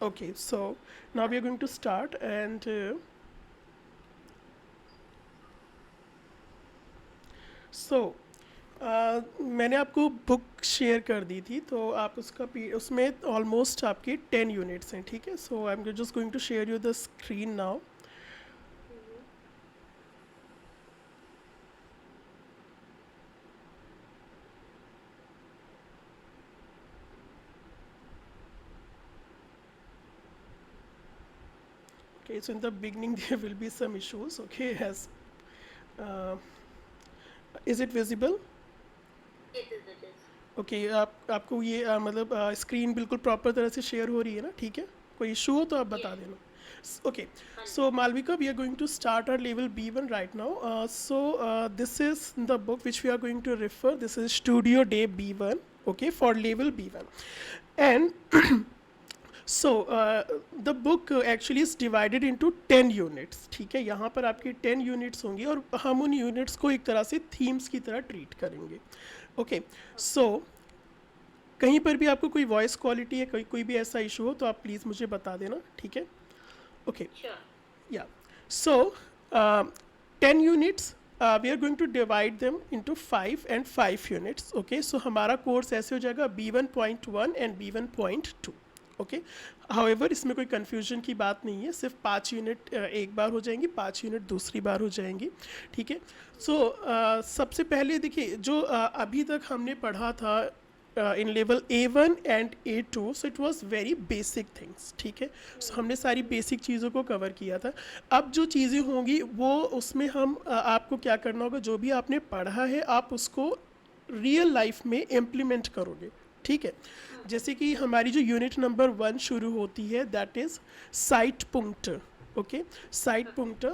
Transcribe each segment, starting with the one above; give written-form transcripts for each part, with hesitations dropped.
Okay, so now we are going to start and so मैंने आपको book share कर दी थी तो आप उसमें ऑलमोस्ट आपके 10 यूनिट्स हैं, ठीक है। So I am just going to share you the screen now. Mhm. Okay, so in the beginning there will be some issues, okay, as uh, is it visible? It is, it is. Okay आपको ये मतलब screen बिल्कुल proper तरह से share हो रही है ना, ठीक है। कोई इशू हो तो आप बता Yes. देना। ओके, हाँ सो जी. Malvika, we are going to start our level B1 right now. So this is the book which we are going to refer, this is Studio डे B1, okay, for level B1. And so the book actually is divided into 10 units, ठीक है। यहाँ पर आपकी 10 units होंगी और हम उन यूनिट्स को एक तरह से थीम्स की तरह ट्रीट करेंगे। Okay, Okay. सो कहीं पर भी आपको कोई वॉइस क्वालिटी या कोई भी ऐसा इशू हो तो आप प्लीज़ मुझे बता देना, ठीक है। Okay, Sure. या so 10 units, we are going to divide them into 5 and 5 units. Okay, so हमारा कोर्स ऐसे हो जाएगा B1.1 and B1.2। Okay, however इसमें कोई कन्फ्यूजन की बात नहीं है, सिर्फ 5 यूनिट एक बार हो जाएंगी, 5 यूनिट दूसरी बार हो जाएंगी, ठीक है। सो सबसे पहले देखिए जो अभी तक हमने पढ़ा था in level A1 and A2, so it was very basic things, ठीक है। सो हमने सारी बेसिक चीज़ों को कवर किया था। अब जो चीज़ें होंगी वो उसमें हम आपको क्या करना होगा, जो भी आपने पढ़ा है आप उसको रियल लाइफ में इम्प्लीमेंट करोगे, ठीक है। जैसे कि हमारी जो यूनिट नंबर 1 शुरू होती है, दैट इज़ साइट पुंक्ट। ओके, साइट पुंक्ट,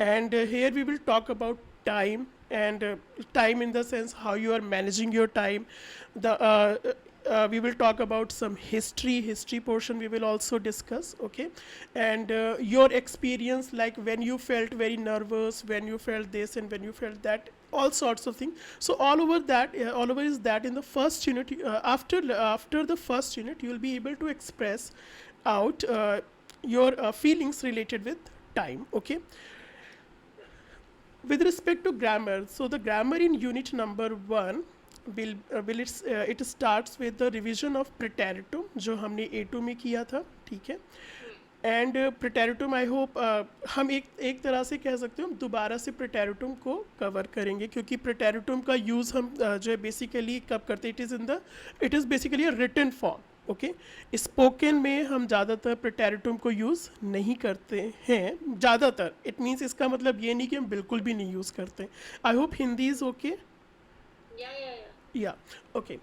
and here we will talk about time, and time in the sense how you are managing your time. We will talk about some history portion we will also discuss, okay. And your experience, like when you felt very nervous, when you felt this and when you felt that, all sorts of things. So all over is that in the first unit, after the first unit you will be able to express out your feelings related with time, okay. With respect to grammar, so the grammar in unit number 1 it starts with the revision of preteritum जो हमने A2 में किया था, ठीक है। And प्रेटेरिटुम I hope हम एक तरह से कह सकते हो हम दोबारा से प्रेटेरिटुम को कवर करेंगे, क्योंकि प्रेटेरिटुम का यूज़ हम जो है बेसिकली कब करते हैं, it is basically a written form, okay. Spoken में हम ज़्यादातर प्रेटेरिटुम को यूज़ नहीं करते हैं, ज़्यादातर। इट मीन्स इसका मतलब ये नहीं कि हम बिल्कुल भी नहीं यूज़ करते। I hope Hindi is okay. Yeah, yeah, yeah. या ओके।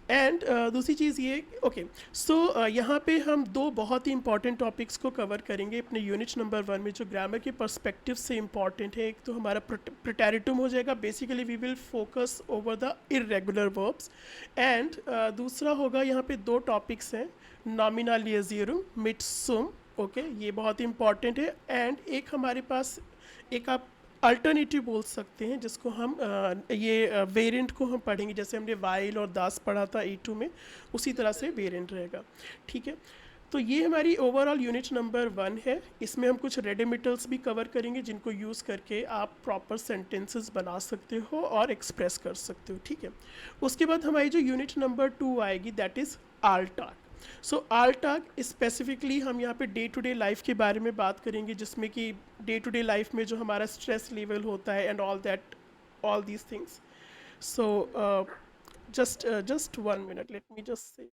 एंड दूसरी चीज़ ये, ओके, सो यहाँ पे हम दो बहुत ही इंपॉर्टेंट टॉपिक्स को कवर करेंगे अपने यूनिट नंबर 1 में, जो ग्रामर के पर्सपेक्टिव से इंपॉर्टेंट है। एक तो हमारा प्रेटेरिटुम हो जाएगा, basically we will focus over the irregular verbs. And दूसरा होगा, यहाँ पे दो टॉपिक्स हैं, नॉमिनालियजियरुम मिटसुम, ओके, ये बहुत ही इंपॉर्टेंट है। एंड एक हमारे पास, एक आप अल्टरनेटिव बोल सकते हैं जिसको हम ये वेरिएंट को हम पढ़ेंगे, जैसे हमने वाइल और दास पढ़ा था A2 में, उसी तरह से वेरिएंट रहेगा, ठीक है। तो ये हमारी ओवरऑल यूनिट नंबर 1 है। इसमें हम कुछ रेडिमिटल्स भी कवर करेंगे जिनको यूज़ करके आप प्रॉपर सेंटेंसेस बना सकते हो और एक्सप्रेस कर सकते हो, ठीक है। उसके बाद हमारी जो यूनिट नंबर 2 आएगी, दैट इज़ आल्टाक। सो आल्टाक स्पेसिफिकली हम यहाँ पे डे टू डे लाइफ के बारे में बात करेंगे, जिसमें कि डे टू डे लाइफ में जो हमारा स्ट्रेस लेवल होता है and all that, all these things. So just 1 minute, let me just say,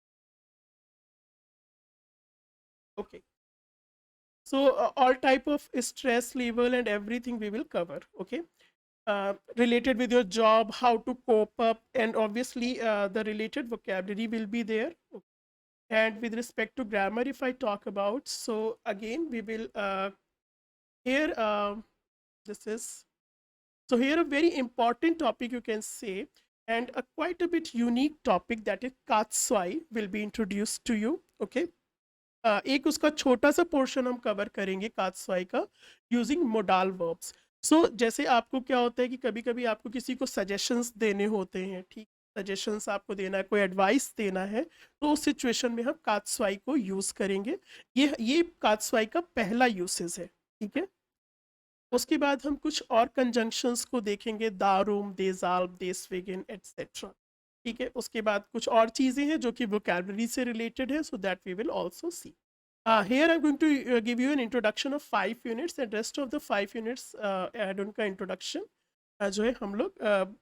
okay. So all type of stress level and everything we will cover, okay. Related with your job, how to cope up, and obviously the related vocabulary will be there. And with respect to grammar, if I talk about, so again we will here this is, so here a very important topic you can say, and a quite a bit unique topic, that is katswai will be introduced to you, okay. एक उसका छोटा सा portion हम cover करेंगे कात्स्वाई का, using modal verbs. सो जैसे आपको क्या होता है कि कभी कभी आपको किसी को सजेशंस देने होते हैं, ठीक। सजेशंस आपको देना है, कोई एडवाइस देना है, तो उस सिचुएशन में हम कात्स्वाई को यूज़ करेंगे। ये कात्स्वाई का पहला यूसेज है, ठीक है। उसके बाद हम कुछ और कंजंक्शंस को देखेंगे, दारूम, देजाल्ब, देसवेगिन एटसेट्रा, ठीक है। उसके बाद कुछ और चीज़ें हैं जो कि वोकैबलरी से रिलेटेड है, so that we will also see. Here I'm going to give you an introduction of 5 units and rest of the 5 units add on का introduction जो है हम लोग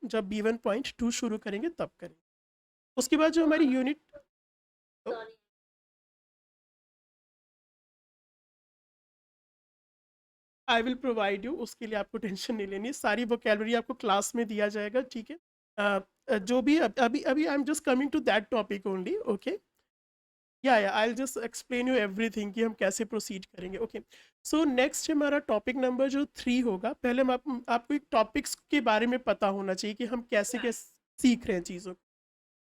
जब B1.2 शुरू करेंगे तब करेंगे। उसके बाद जो हमारी unit Sorry. I will provide you, उसके लिए आपको टेंशन नहीं लेनी, सारी वोकैबलरी आपको क्लास में दिया जाएगा, ठीक है। जो भी अभी अभी I am just coming to that topic only, okay. या I will just explain you everything कि हम कैसे प्रोसीड करेंगे, ओके। सो नेक्स्ट हमारा टॉपिक नंबर जो 3 होगा। पहले हम आपको एक टॉपिक्स के बारे में पता होना चाहिए कि हम कैसे कैसे सीख रहे हैं चीज़ों को।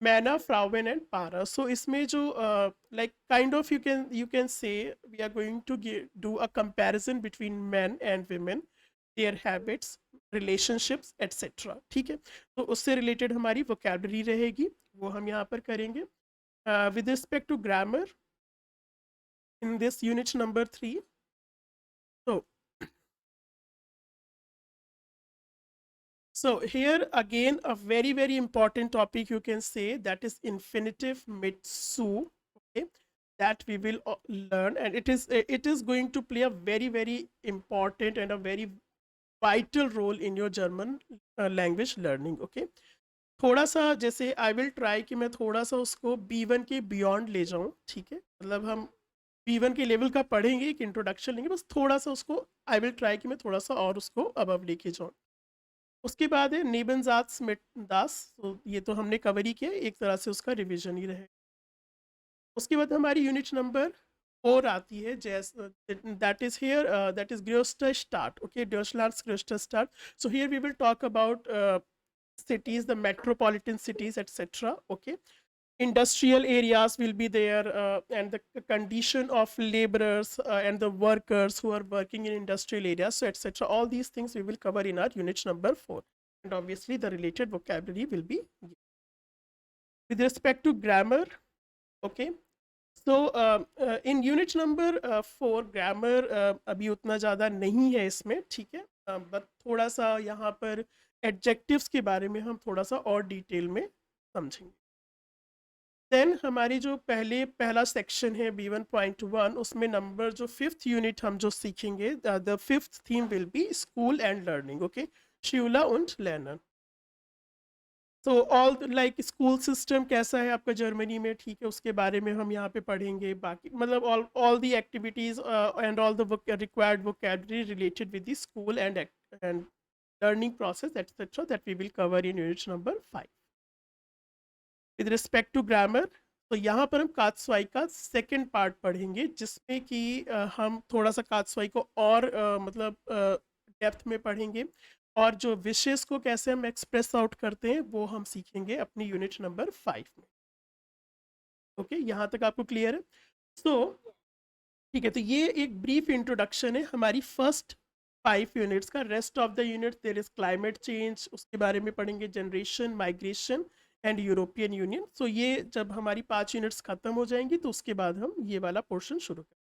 मैना, फ्राउवेन एंड पारा। सो इसमें जो like kind of you can say we are going to do a comparison between man and women, their habits, relationships etcetera, ठीक है। तो उससे रिलेटेड हमारी वोकैबलरी रहेगी, वो हम यहाँ पर करेंगे। With respect to grammar in this unit number 3, so here again a very important topic you can say, that is infinitive mitsu, okay, that we will learn, and it is going to play a very important and a very vital role in your German language learning, okay। थोड़ा सा जैसे आई will try कि मैं थोड़ा सा उसको B1 के beyond ले जाऊं, ठीक है। मतलब हम B1 के लेवल का पढ़ेंगे, एक इंट्रोडक्शन लेंगे, बस थोड़ा सा उसको आई विल ट्राई कि मैं थोड़ा सा और उसको अबव लेके जाऊं। उसके बाद है नेबनजात स्मिट दास, तो ये तो हमने कवर ही किया, एक तरह से उसका रिविजन ही रहे। उसके बाद हमारी यूनिट नंबर 4 आती है, जैस that is here, that is ग्रोस्टर स्टार्ट, ओके, डर्शलार्स ग्रोस्टर स्टार्ट। So here we will talk about cities, the metropolitan cities, etc. Okay, industrial areas will be there, and the condition of laborers and the workers who are working in industrial areas, so etc. All these things we will cover in our unit number 4, and obviously the related vocabulary will be with respect to grammar, okay। So in unit number 4 grammar अभी उतना ज़्यादा नहीं है इसमें, ठीक है। But थोड़ा सा यहाँ पर एडजेक्टिव्स के बारे में हम थोड़ा सा और डिटेल में समझेंगे। देन हमारी जो पहला सेक्शन है B1.1, उसमें नंबर जो 5th यूनिट हम जो सीखेंगे, the 5th theme will be school and learning, okay, श्यूला und lernen। तो ऑल लाइक स्कूल सिस्टम कैसा है आपका जर्मनी में, ठीक है, उसके बारे में हम यहाँ पे पढ़ेंगे। बाकी मतलब all the activities and all the required vocabulary related with the school and learning process etcetera, that we will cover in unit number 5। With respect to grammar, तो यहाँ पर हम कात्स्वाई का सेकेंड पार्ट पढ़ेंगे, जिसमें कि हम थोड़ा सा कात्स्वाई को और मतलब डेप्थ में पढ़ेंगे, और जो विशेष को कैसे हम एक्सप्रेस आउट करते हैं वो हम सीखेंगे अपनी यूनिट नंबर 5 में, ओके। यहाँ तक आपको क्लियर है? सो ठीक है, तो ये एक ब्रीफ इंट्रोडक्शन है हमारी फर्स्ट 5 यूनिट्स का। Rest of the unit there is climate change, उसके बारे में पढ़ेंगे, generation, migration and European Union. So ये जब हमारी 5 यूनिट्स खत्म हो जाएंगी तो उसके बाद हम ये वाला पोर्शन शुरू करेंगे।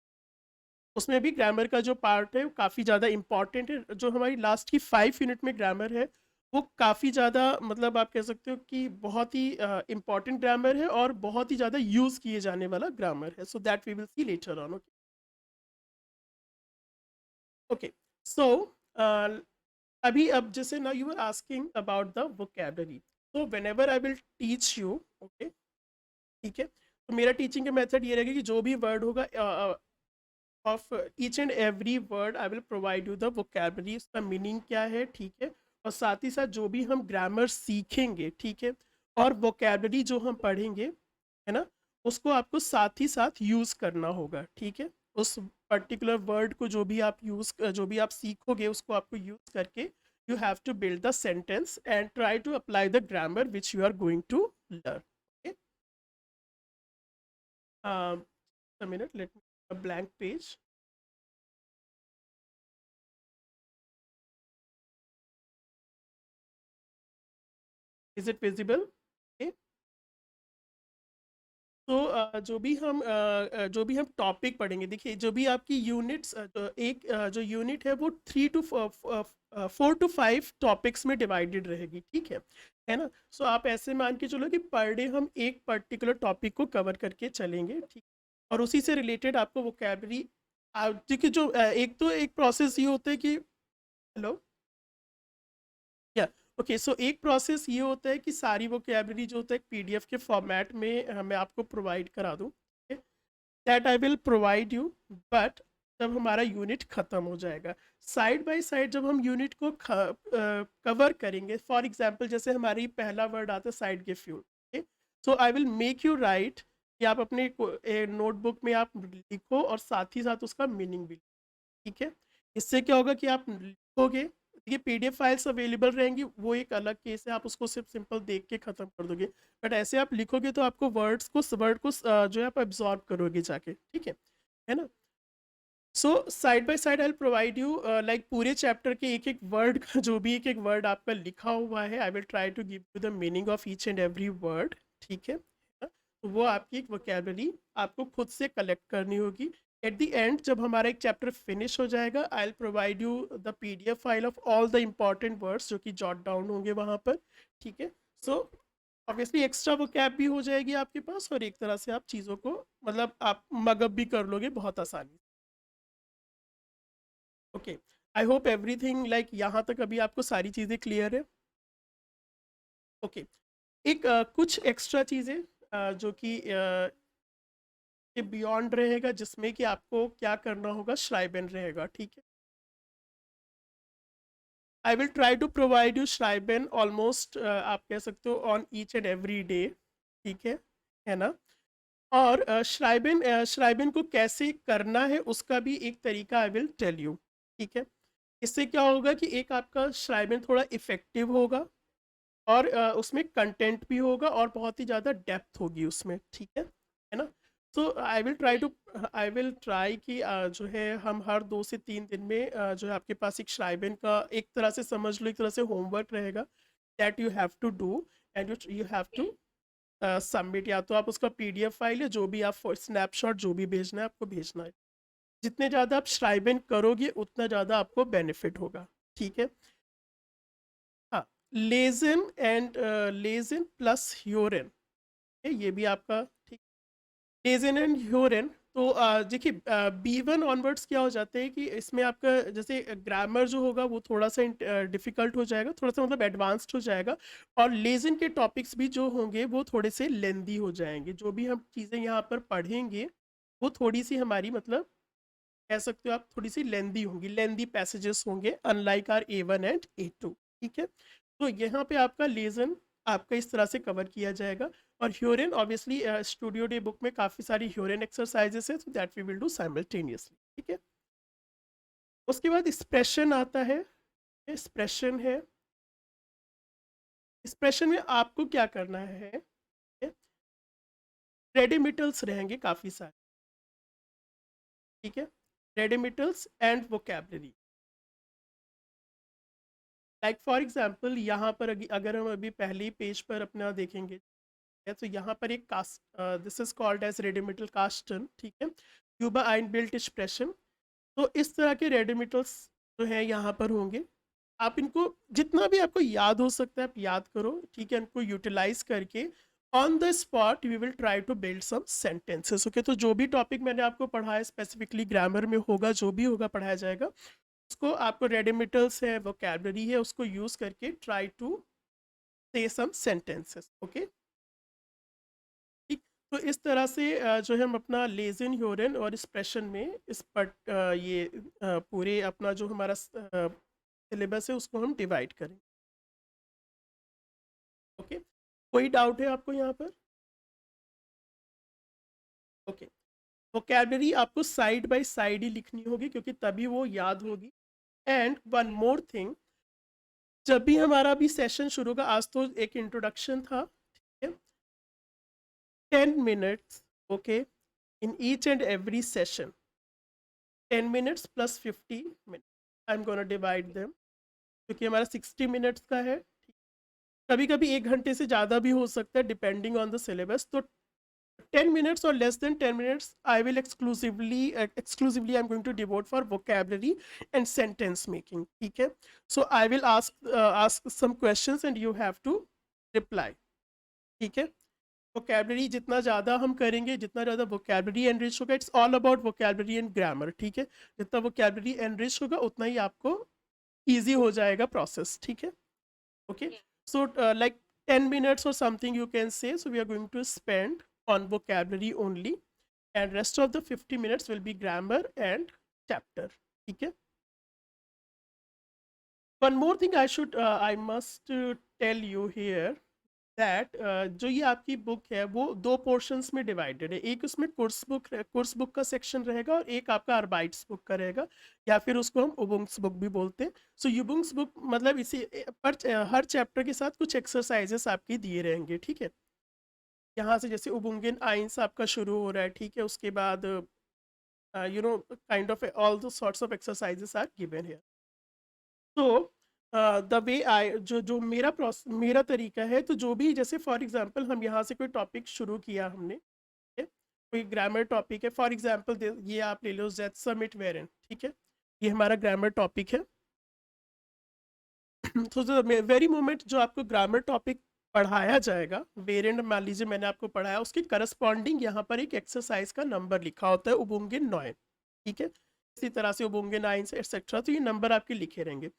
उसमें भी ग्रामर का जो पार्ट है वो काफ़ी ज़्यादा इंपॉर्टेंट है। जो हमारी लास्ट की 5 यूनिट में ग्रामर है वो काफ़ी ज़्यादा, मतलब आप कह सकते हो कि बहुत ही इंपॉर्टेंट ग्रामर है और बहुत ही ज़्यादा यूज़ किए जाने वाला ग्रामर है। So that we will see later on, okay. Okay, so अभी अब जैसे ना you are asking about the vocabulary, तो whenever I will teach you, okay, ठीक है, तो मेरा टीचिंग का मेथड ये रहेगा कि जो भी वर्ड होगा of each and every word I will provide you the vocabulary, उसका मीनिंग क्या है, ठीक है, और साथ ही साथ जो भी हम ग्रामर सीखेंगे, ठीक है, और वोकैबलरी जो हम पढ़ेंगे, है ना, उसको आपको साथ ही साथ यूज़ करना होगा, ठीक है। उस पर्टिकुलर वर्ड को जो भी आप सीखोगे उसको आपको यूज़ करके you have to build the sentence and try to apply the grammar which you are going to learn, okay. a minute, let me a blank page. Is it visible? Okay. जो भी हम topic पढ़ेंगे, देखिए जो भी आपकी units, जो unit है वो 4 to 5 टॉपिक्स में डिवाइडेड रहेगी, ठीक है ना। सो आप ऐसे मान के चलो कि पर डे हम एक पर्टिकुलर टॉपिक को कवर करके चलेंगे, ठीक। और उसी से रिलेटेड आपको वोकैबलरी, देखिए जो एक प्रोसेस ये होता है कि, हेलो, या ओके, सो एक प्रोसेस ये होता है कि सारी वोकैबलरी जो होता है पीडीएफ के फॉर्मेट में मैं आपको प्रोवाइड करा दूँ, that I will provide you. But जब हमारा यूनिट ख़त्म हो जाएगा, साइड बाय साइड जब हम यूनिट को कवर करेंगे, फॉर एग्जांपल जैसे हमारी पहला वर्ड आता है साइड के fuel, okay, so I will make you right कि आप अपने नोटबुक में आप लिखो और साथ ही साथ उसका मीनिंग भी, ठीक है। इससे क्या होगा कि आप लिखोगे, देखिए पीडीएफ फाइल्स अवेलेबल रहेंगी, वो एक अलग केस है, आप उसको सिर्फ सिंपल देख के ख़त्म कर दोगे। बट ऐसे आप लिखोगे तो आपको वर्ड को जो है आप एब्जॉर्ब करोगे जाके, ठीक है ना। So side by side I provide you like पूरे चैप्टर के एक एक वर्ड का, जो भी एक एक वर्ड आपका लिखा हुआ है, I will try to give you the meaning of each and every word, ठीक है ना? तो वो आपकी एक वोकैबलरी आपको खुद से कलेक्ट करनी होगी। एट द एंड जब हमारा एक चैप्टर फिनिश हो जाएगा, आई will provide you the PDF file of all the important words जो कि जॉट डाउन होंगे वहाँ पर, ठीक है। सो ऑब्वियसली एक्स्ट्रा वोकैब भी हो जाएगी आपके पास, और एक तरह से आप चीज़ों को, मतलब आप मगअप भी कर लोगे बहुत आसानी। Okay, I hope everything like यहाँ तक अभी आपको सारी चीज़ें क्लियर है। ओके, एक कुछ एक्स्ट्रा चीज़ें जो कि ये बियॉन्ड रहेगा, जिसमें कि आपको क्या करना होगा, श्राइबन रहेगा, ठीक है। I will try to provide you श्राइबन ऑलमोस्ट, आप कह सकते हो on each and every day, ठीक है ना। और श्राइबन को कैसे करना है उसका भी एक तरीका आई विल टेल यू, ठीक है। इससे क्या होगा कि एक आपका श्राइबन थोड़ा इफेक्टिव होगा, और उसमें कंटेंट भी होगा और बहुत ही ज़्यादा डेप्थ होगी उसमें, ठीक है ना। सो आई विल ट्राई कि जो है हम हर 2 से 3 दिन में जो है आपके पास एक श्राइबन का एक तरह से समझ लो, एक तरह से होमवर्क रहेगा, that you have to do, and you have to submit. या तो आप उसका पीडीएफ फाइल, या जो भी आप स्नैपशॉट जो भी भेजना है आपको भेजना है। जितने ज़्यादा आप श्राइबन करोगे उतना ज़्यादा आपको बेनिफिट होगा, ठीक है। हाँ, लेजिन प्लस ह्योरन, ये भी आपका, ठीक। लेजिन एंड ह्योरन, तो देखिए B1 ऑनवर्ड्स क्या हो जाते हैं कि इसमें आपका जैसे ग्रामर जो होगा वो थोड़ा सा डिफ़िकल्ट हो जाएगा, थोड़ा सा मतलब एडवांस्ड हो जाएगा। और लेजिन के टॉपिक्स भी जो होंगे वो थोड़े से लेंदी हो जाएंगे, जो भी हम चीज़ें यहाँ पर पढ़ेंगे वो थोड़ी सी हमारी, मतलब कह सकते हो आप, थोड़ी सी लेंदी होंगी, लेंदी पैसेजेस होंगे, unlike our A1 and A2, ठीक है। तो यहाँ पे आपका लेजन आपका इस तरह से कवर किया जाएगा। और ह्योरन ऑब्वियसली स्टूडियो डे बुक में काफ़ी सारी ह्योरन एक्सरसाइजेस है, तो that we will do simultaneously, ठीक है। उसके बाद एक्सप्रेशन आता है, एक्सप्रेशन है। एक्सप्रेशन में आपको क्या करना है, रेडिमिटल्स रहेंगे काफ़ी सारे, ठीक है। रेडिमिटल्स and vocabulary, like for example यहाँ पर अगर हम अभी पहले ही पेज पर अपना देखेंगे, तो यहाँ पर एक कास्ट, दिस इज कॉल्ड एज रेडिमिटल कास्टन, ठीक है, क्यूबा आइन बिल्ट एक्सप्रेशन। तो इस तरह के रेडिमिटल्स जो है यहाँ पर होंगे, आप इनको जितना भी आपको याद हो सकता है आप याद करो, ठीक है। इनको यूटिलाइज करके on the spot we will try to build some sentences, okay. तो जो भी टॉपिक मैंने आपको पढ़ाया स्पेसिफिकली ग्रामर में होगा, जो भी होगा पढ़ाया जाएगा, उसको आपको रेडिमिटल्स है, वोकैबलरी है, उसको यूज करके ट्राई टू से सम सेंटेंसेस, ओके, ठीक। तो इस तरह से जो है हम अपना लेजिन, ह्योरन और एक्सप्रेशन में ये पूरे अपना जो हमारा सिलेबस है उसको हम डिवाइड करें, ओके। कोई डाउट है आपको यहाँ पर? ओके, वोकैबलरी आपको साइड बाय साइड ही लिखनी होगी, क्योंकि तभी वो याद होगी। एंड वन मोर थिंग, जब भी हमारा अभी सेशन शुरू होगा, आज तो एक इंट्रोडक्शन था, ठीक है, 10 minutes, okay, in each and every session, 10 minutes plus 50 minutes, I am gonna divide them, क्योंकि हमारा 60 minutes का है। कभी कभी 1 घंटे से ज़्यादा भी हो सकता है डिपेंडिंग ऑन द सिलेबस। तो 10 minutes or less than 10 minutes I will exclusively I'm going to devote for vocabulary and sentence making. ठीक है, so I will ask some questions and you have to reply. ठीक है, vocabulary जितना ज़्यादा हम करेंगे, जितना ज़्यादा vocabulary enrich होगा, it's all about vocabulary and grammar. ठीक है, जितना vocabulary enrich होगा उतना ही आपको easy हो जाएगा process. ठीक है, okay. Yeah. So like 10 minutes or something you can say, so we are going to spend on vocabulary only and rest of the 50 minutes will be grammar and chapter. ठीक है, one more thing I must tell you here that जो ये आपकी book है वो दो portions में divided है. एक उसमें कोर्स बुक का सेक्शन रहेगा और एक आपका अर्बाइट्स बुक का रहेगा, या फिर उसको हम उबुंग्स बुक भी बोलते हैं. सो युबुंग्स बुक मतलब इसी पर हर चैप्टर के साथ कुछ एक्सरसाइजेस आपके दिए रहेंगे. ठीक है, यहाँ से जैसे उबुंगन आइंस आपका शुरू हो रहा है. ठीक है, उसके बाद you know kind of all the sorts of exercises are given here. तो द वे आई जो मेरा तरीका है, तो जो भी जैसे फॉर एग्जांपल हम यहाँ से कोई टॉपिक शुरू किया हमने, ठीक है, कोई ग्रामर टॉपिक है, फॉर एग्जांपल ये आप ले लो ज़ेड समिट वेरेंट. ठीक है, ये हमारा ग्रामर टॉपिक है. तो वेरी मोमेंट जो आपको ग्रामर टॉपिक पढ़ाया जाएगा, वेरेंट मान लीजिए मैंने आपको पढ़ाया, उसके करस्पॉन्डिंग यहाँ पर एक एक्सरसाइज का नंबर लिखा होता है उबुंगन 9. ठीक है, इसी तरह से उबुंगन 9 एक्सेट्रा, तो ये नंबर आपके लिखे रहेंगे.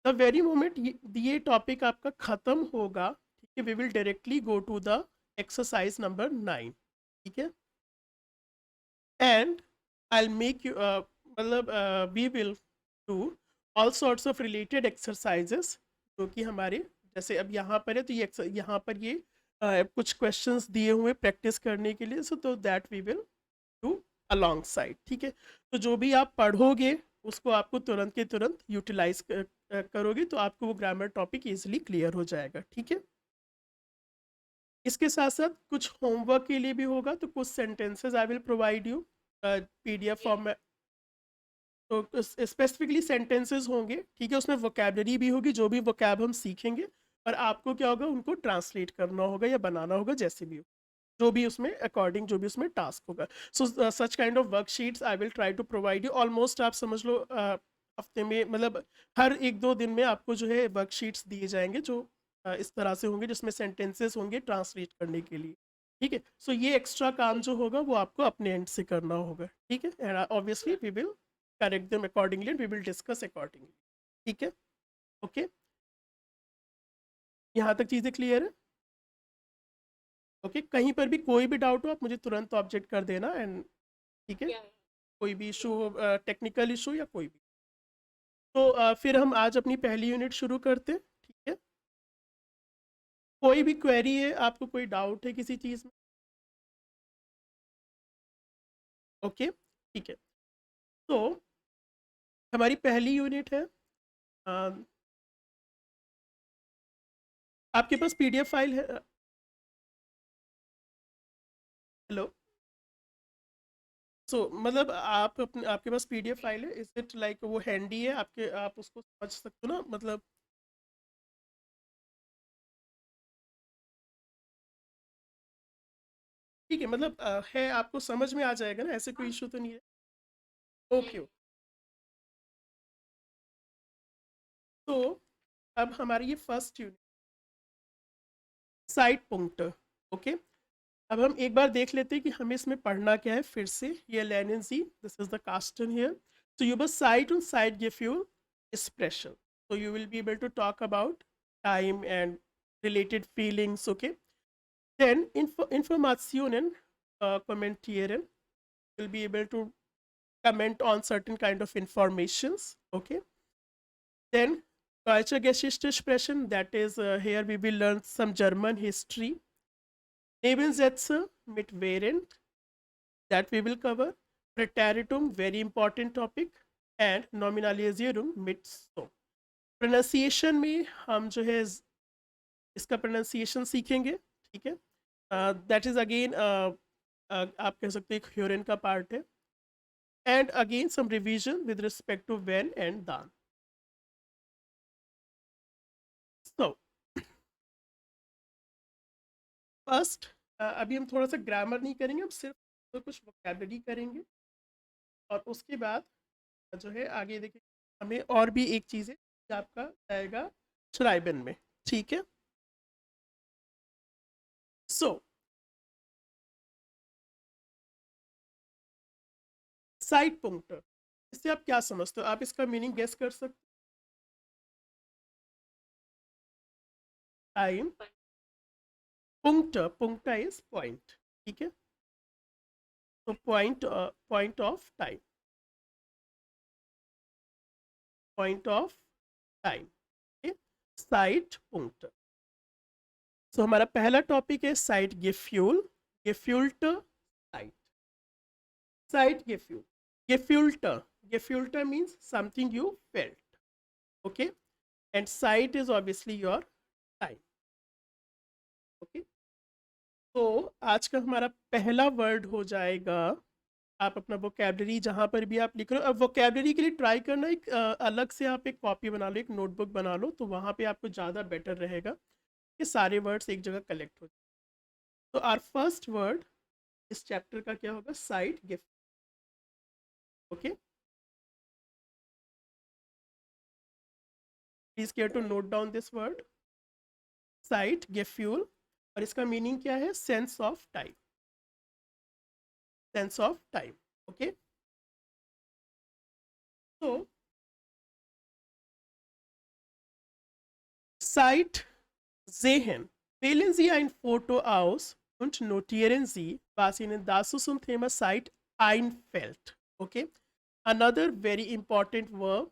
द वेरी मोमेंट ये टॉपिक आपका ख़त्म होगा, ठीक है, we will directly go to the exercise number 9. ठीक है, and I will make you मतलब we will do all sorts of related exercises जो कि हमारे जैसे अब यहाँ पर है, तो ये यहाँ पर ये कुछ क्वेश्चंस दिए हुए प्रैक्टिस करने के लिए, सो तो that we will do alongside. ठीक है, तो जो भी आप पढ़ोगे उसको आपको तुरंत के तुरंत यूटिलाइज करोगे तो आपको वो ग्रामर टॉपिक इजीली क्लियर हो जाएगा. ठीक है, इसके साथ साथ कुछ होमवर्क के लिए भी होगा, तो कुछ sentences I will provide you PDF form में. तो स्पेसिफिकली सेंटेंसेस होंगे. ठीक है, उसमें वोकेबलरी भी होगी, जो भी वोकैब हम सीखेंगे, और आपको क्या होगा उनको ट्रांसलेट करना होगा या बनाना होगा, जैसे भी हो, जो भी उसमें अकॉर्डिंग जो भी उसमें टास्क होगा. So such kind of worksheets I will try to provide you. Almost आप समझ लो हफ्ते में मतलब हर 1-2 दिन में आपको जो है वर्कशीट्स दिए जाएंगे जो इस तरह से होंगे, जिसमें सेंटेंसेस होंगे ट्रांसलेट करने के लिए. ठीक है, सो ये एक्स्ट्रा काम जो होगा वो आपको अपने एंड से करना होगा. ठीक है, and obviously we will correct them accordingly and we will discuss accordingly. ठीक है, ओके, यहाँ तक चीज़ें क्लियर है? ओके, कहीं पर भी कोई भी डाउट हो आप मुझे तुरंत ऑब्जेक्ट कर देना. एंड ठीक है, Yeah. कोई भी इशू हो, टेक्निकल इशू या कोई भी, तो फिर हम आज अपनी पहली यूनिट शुरू करते हैं. ठीक है, कोई भी क्वेरी है, आपको कोई डाउट है किसी चीज़ में? ओके, ठीक है, तो हमारी पहली यूनिट है, आपके पास PDF फाइल है? हेलो, सो मतलब आपके पास PDF फाइल है, इज इट लाइक वो हैंडी है आपके, आप उसको समझ सकते हो ना, मतलब ठीक है, मतलब है, आपको समझ में आ जाएगा ना, ऐसे कोई इशू तो नहीं है? ओके, तो अब हमारी ये फर्स्ट यूनिट साइड पुंक्ट. ओके, अब हम एक बार देख लेते हैं कि हमें इसमें पढ़ना क्या है. फिर से ये लेनिन सी, दिस इज द कास्टन here. So you must side on side give you expression. So you will be able to talk about time and related feelings. Okay. Then informationen kommentieren will be able to comment on certain kind of informations. Okay. Then Deutsche Geschichte sprechen. That is here we will learn some German history. Nebensätze mit während, that we will cover. Präteritum, very important topic. And Nominalisierung mit so. Pronunciation में हम जो है इसका pronunciation सीखेंगे. ठीक है, that is again आप कह सकते हैं ह्यूरन का पार्ट है. And again some revision with respect to वेन एंड दान. सो फर्स्ट अभी हम थोड़ा सा ग्रामर नहीं करेंगे, हम सिर्फ तो कुछ वोकैबलरी करेंगे और उसके बाद जो है आगे देखिए हमें और भी एक चीज़ है कि आपका आएगा श्राइबन में, ठीक है। सो साइड पुंक्टर, इससे आप क्या समझते हो? आप इसका मीनिंग गेस कर सकते हो? टाइम, पुंक्टर, पुंक्टा इज पॉइंट, ठीक है। तो point, point of time, point of time, साइड पुंक्टर। सो हमारा पहला टॉपिक है साइड gefühl, gefühlte साइड, साइड gefühl, gefühlte, gefühlte means something you felt, okay, and side is obviously your time, okay। तो आज का हमारा पहला वर्ड हो जाएगा, आप अपना वोकेबलरी जहाँ पर भी आप लिख रहे हो, अब वोकेबलरी के लिए ट्राई करना एक अलग से आप एक कॉपी बना लो, एक नोटबुक बना लो, तो वहाँ पे आपको ज़्यादा बेटर रहेगा कि सारे वर्ड्स एक जगह कलेक्ट हो जाए। तो आर फर्स्ट वर्ड इस चैप्टर का क्या होगा? साइड गिफ्ट, okay. Please care to note down this word, साइड gefühl, और इसका मीनिंग क्या है? Sense of time, sense of time, okay. तो Zeit sehen. Wählen Sie ein Foto aus und notieren Sie, was Ihnen dazu zum Thema Zeit einfällt. Okay? Another very important verb,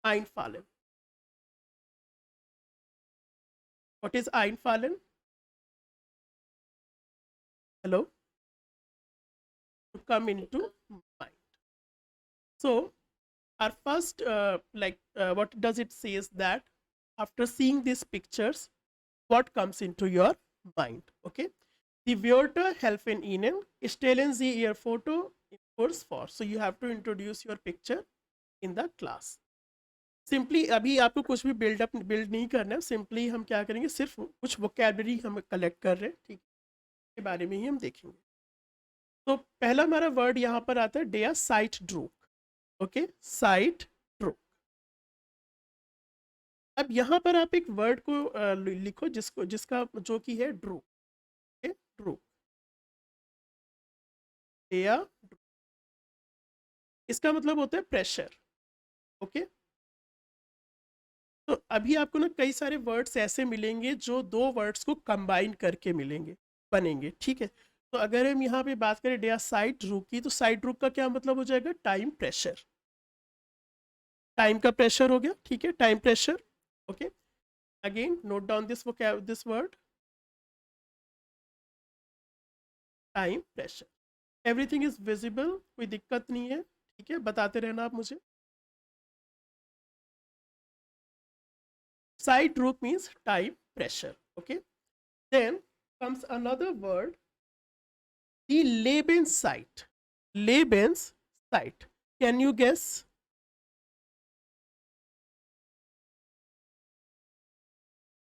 einfallen. What is einfallen? Hello? To come into mind. So, our first, what does it say is that after seeing these pictures, what comes into your mind? Okay? Die Wörter helfen Ihnen. Stellen Sie Ihr Foto im Kurs vor. So you have to introduce your picture in the class. Simply अभी आपको कुछ भी build नहीं करना है, simply हम क्या करेंगे, सिर्फ कुछ वोकेबलरी हम कलेक्ट कर रहे हैं, ठीक, के बारे में ही हम देखेंगे। तो पहला हमारा वर्ड यहाँ पर आता है डेया साइट ड्रूक, ओके, साइट ड्रूक। अब यहाँ पर आप एक वर्ड को लिखो जिसको जिसका जो कि है ड्रूक, ओके, ड्रूक, डेया, इसका मतलब होता है प्रेशर, ओके। तो अभी आपको ना कई सारे वर्ड्स ऐसे मिलेंगे जो दो वर्ड्स को कंबाइन करके मिलेंगे, बनेंगे, ठीक है। तो अगर हम यहाँ पे बात करें डेया साइड रुक की, तो साइड रुक का क्या मतलब हो जाएगा? टाइम प्रेशर, टाइम का प्रेशर हो गया, ठीक है, time pressure, okay. Again note down this word, time pressure. Everything is visible, कोई दिक्कत नहीं है, ठीक है, बताते रहना आप मुझे। Side droop means time pressure. Okay. Then comes another word, the Lebenszeit. Lebenszeit. Can you guess?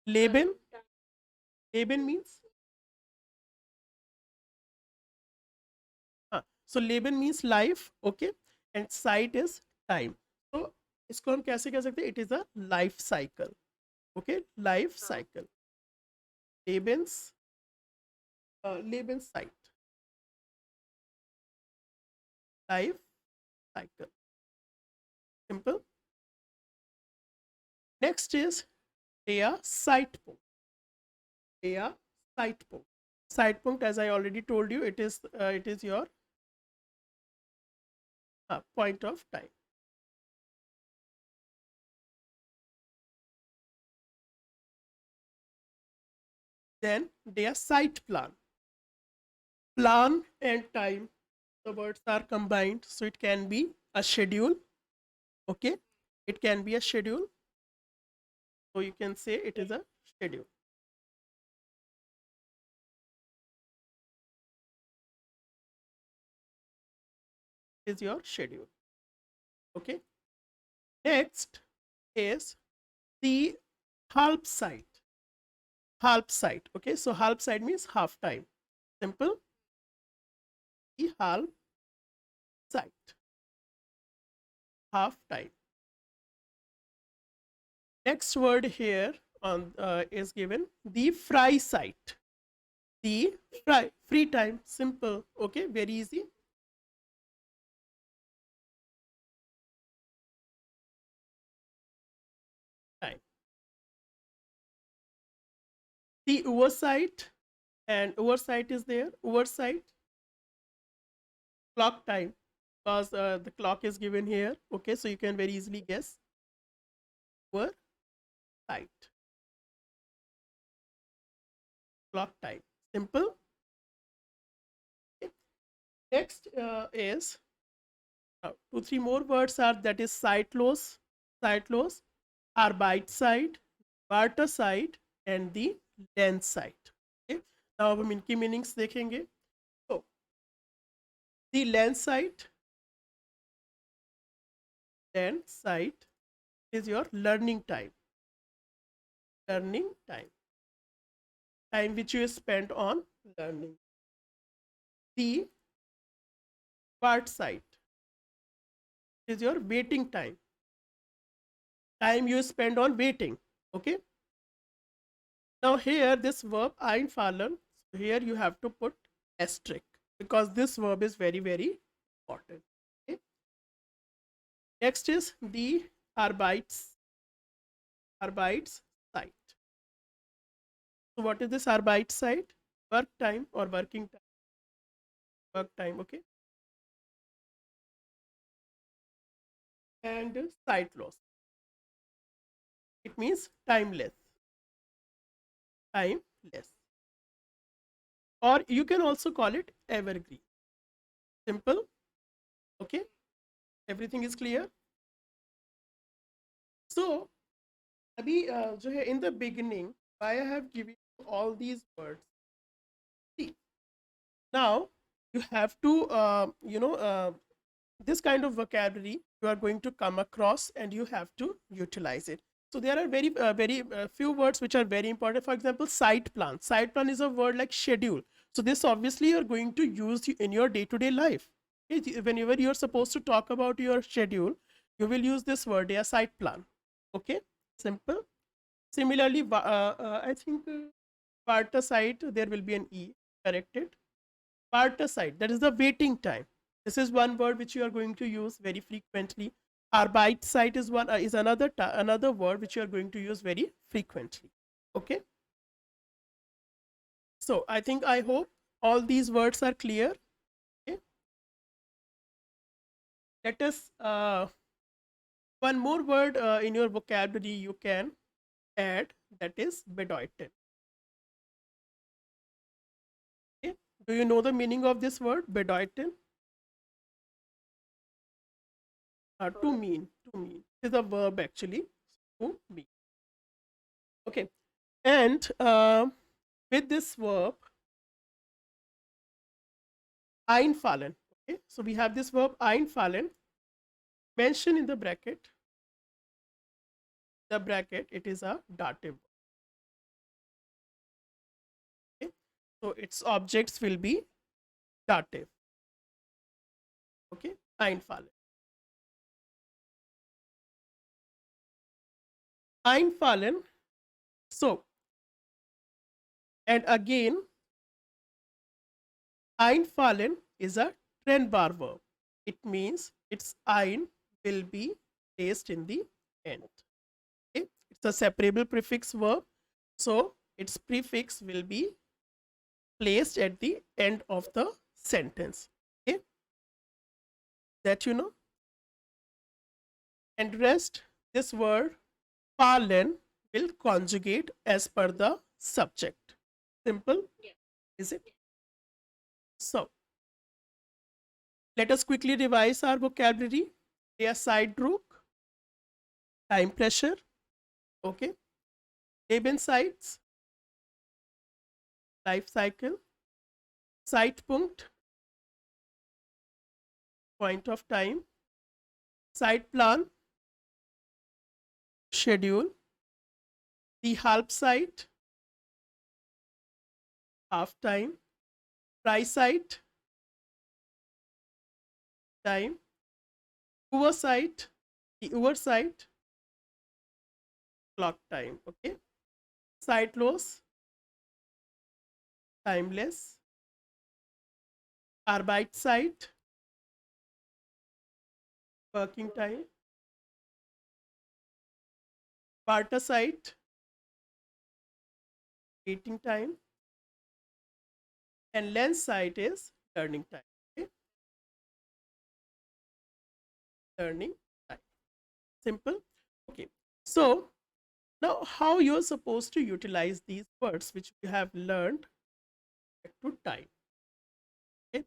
Leben. Leben means. So Leben means life. Okay. And Zeit is time. So इसको हम कैसे कह सकते हैं? It is a life cycle. Okay. Life cycle. Lebenszeit. Life cycle. Simple. Next is der Zeitpunkt. Der Zeitpunkt. Zeitpunkt, as I already told you, it is your point of time. Then der Zeitplan. Plan and time, the words are combined, so it can be a schedule. Okay, it can be a schedule. So you can say it is a schedule. Is your schedule. Okay. Next is the Halbzeit. Halbzeit. Okay, so Halbzeit means half time. Simple. Die Halbzeit, half time. Next word here on is given the Freizeit. The free time. Simple. Okay, very easy. Time. The Uhrzeit, and Uhrzeit is there. Uhrzeit, clock time, because the clock is given here. Okay, so you can very easily guess. Uhrzeit, clock time. Simple. Okay. Next is two, three more words are, that is Zeitlos, Arbeitszeit, Wartezeit and the Lenzeit. Okay. now अब हम इनकी meanings देखेंगे. So the Lenzeit is your learning time which you spend on learning. The Wartezeit is your waiting time you spend on waiting. Okay. Now here this verb einfallen, so here you have to put asterisk because this verb is very very important. Okay. Next is the Arbeitszeit. So what is this Arbeitszeit? Work time or working time. Work time. Okay. And zeitlos. It means timeless. Timeless. Or you can also call it evergreen. Simple. Okay. Everything is clear. So अभी जो है in the beginning why I have given you all these words. See, now you have to this kind of vocabulary you are going to come across and you have to utilize it. So there are very few words which are very important. For example, site plan. Site plan is a word like schedule. So this obviously you are going to use in your day-to-day life. Okay? Whenever you are supposed to talk about your schedule, you will use this word, yeah, site plan. Okay, simple. Similarly, I think Partosite, there will be an E corrected. Partosite, that is the waiting time. This is one word which you are going to use very frequently. Arbeitszeit is another word which you are going to use very frequently. Okay. So I hope all these words are clear. Okay. Let us one more word in your vocabulary you can add, that is bedeuten. Okay. Do you know the meaning of this word bedeuten? To mean. It is a verb actually. To mean. Okay. And with this verb einfallen. Okay. So we have this verb einfallen. Mention in the bracket. It is a dative. Okay. So its objects will be dative. Okay. Einfallen. Einfallen. So, and again, einfallen is a trennbar verb. It means its ein will be placed in the end. Okay. It's a separable prefix verb. So its prefix will be placed at the end of the sentence. Okay. That you know. And rest, this word fallen will conjugate as per the subject. Simple. Yeah. Is it? So let us quickly revise our vocabulary. Der Zeitdruck, time pressure. Okay. Lebenszeits, life cycle. Zeitpunkt, point of time. Zeitplan, schedule. Die Halbzeit, half time, Freizeit, time, Uhrzeit, die Uhrzeit, clock time, okay? Zeitlos, timeless, Arbeitszeit, working time, Wartezeit, waiting time, and Lernzeit is learning time, okay? Learning time. Simple. Okay. So now how you're supposed to utilize these words which you have learned to time. Okay.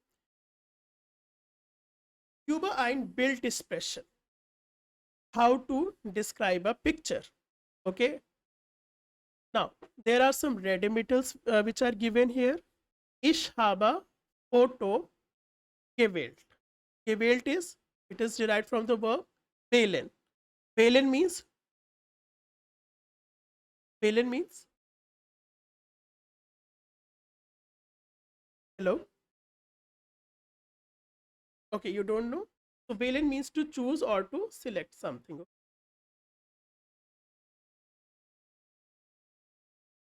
Über ein Bild sprechen. How to describe a picture. Okay. Now there are some redemitals which are given here. Ich habe Foto gewählt. Gewählt is, it is derived from the verb wählen. Wählen means, wählen means, hello? Okay, you don't know? So wählen means to choose or to select something.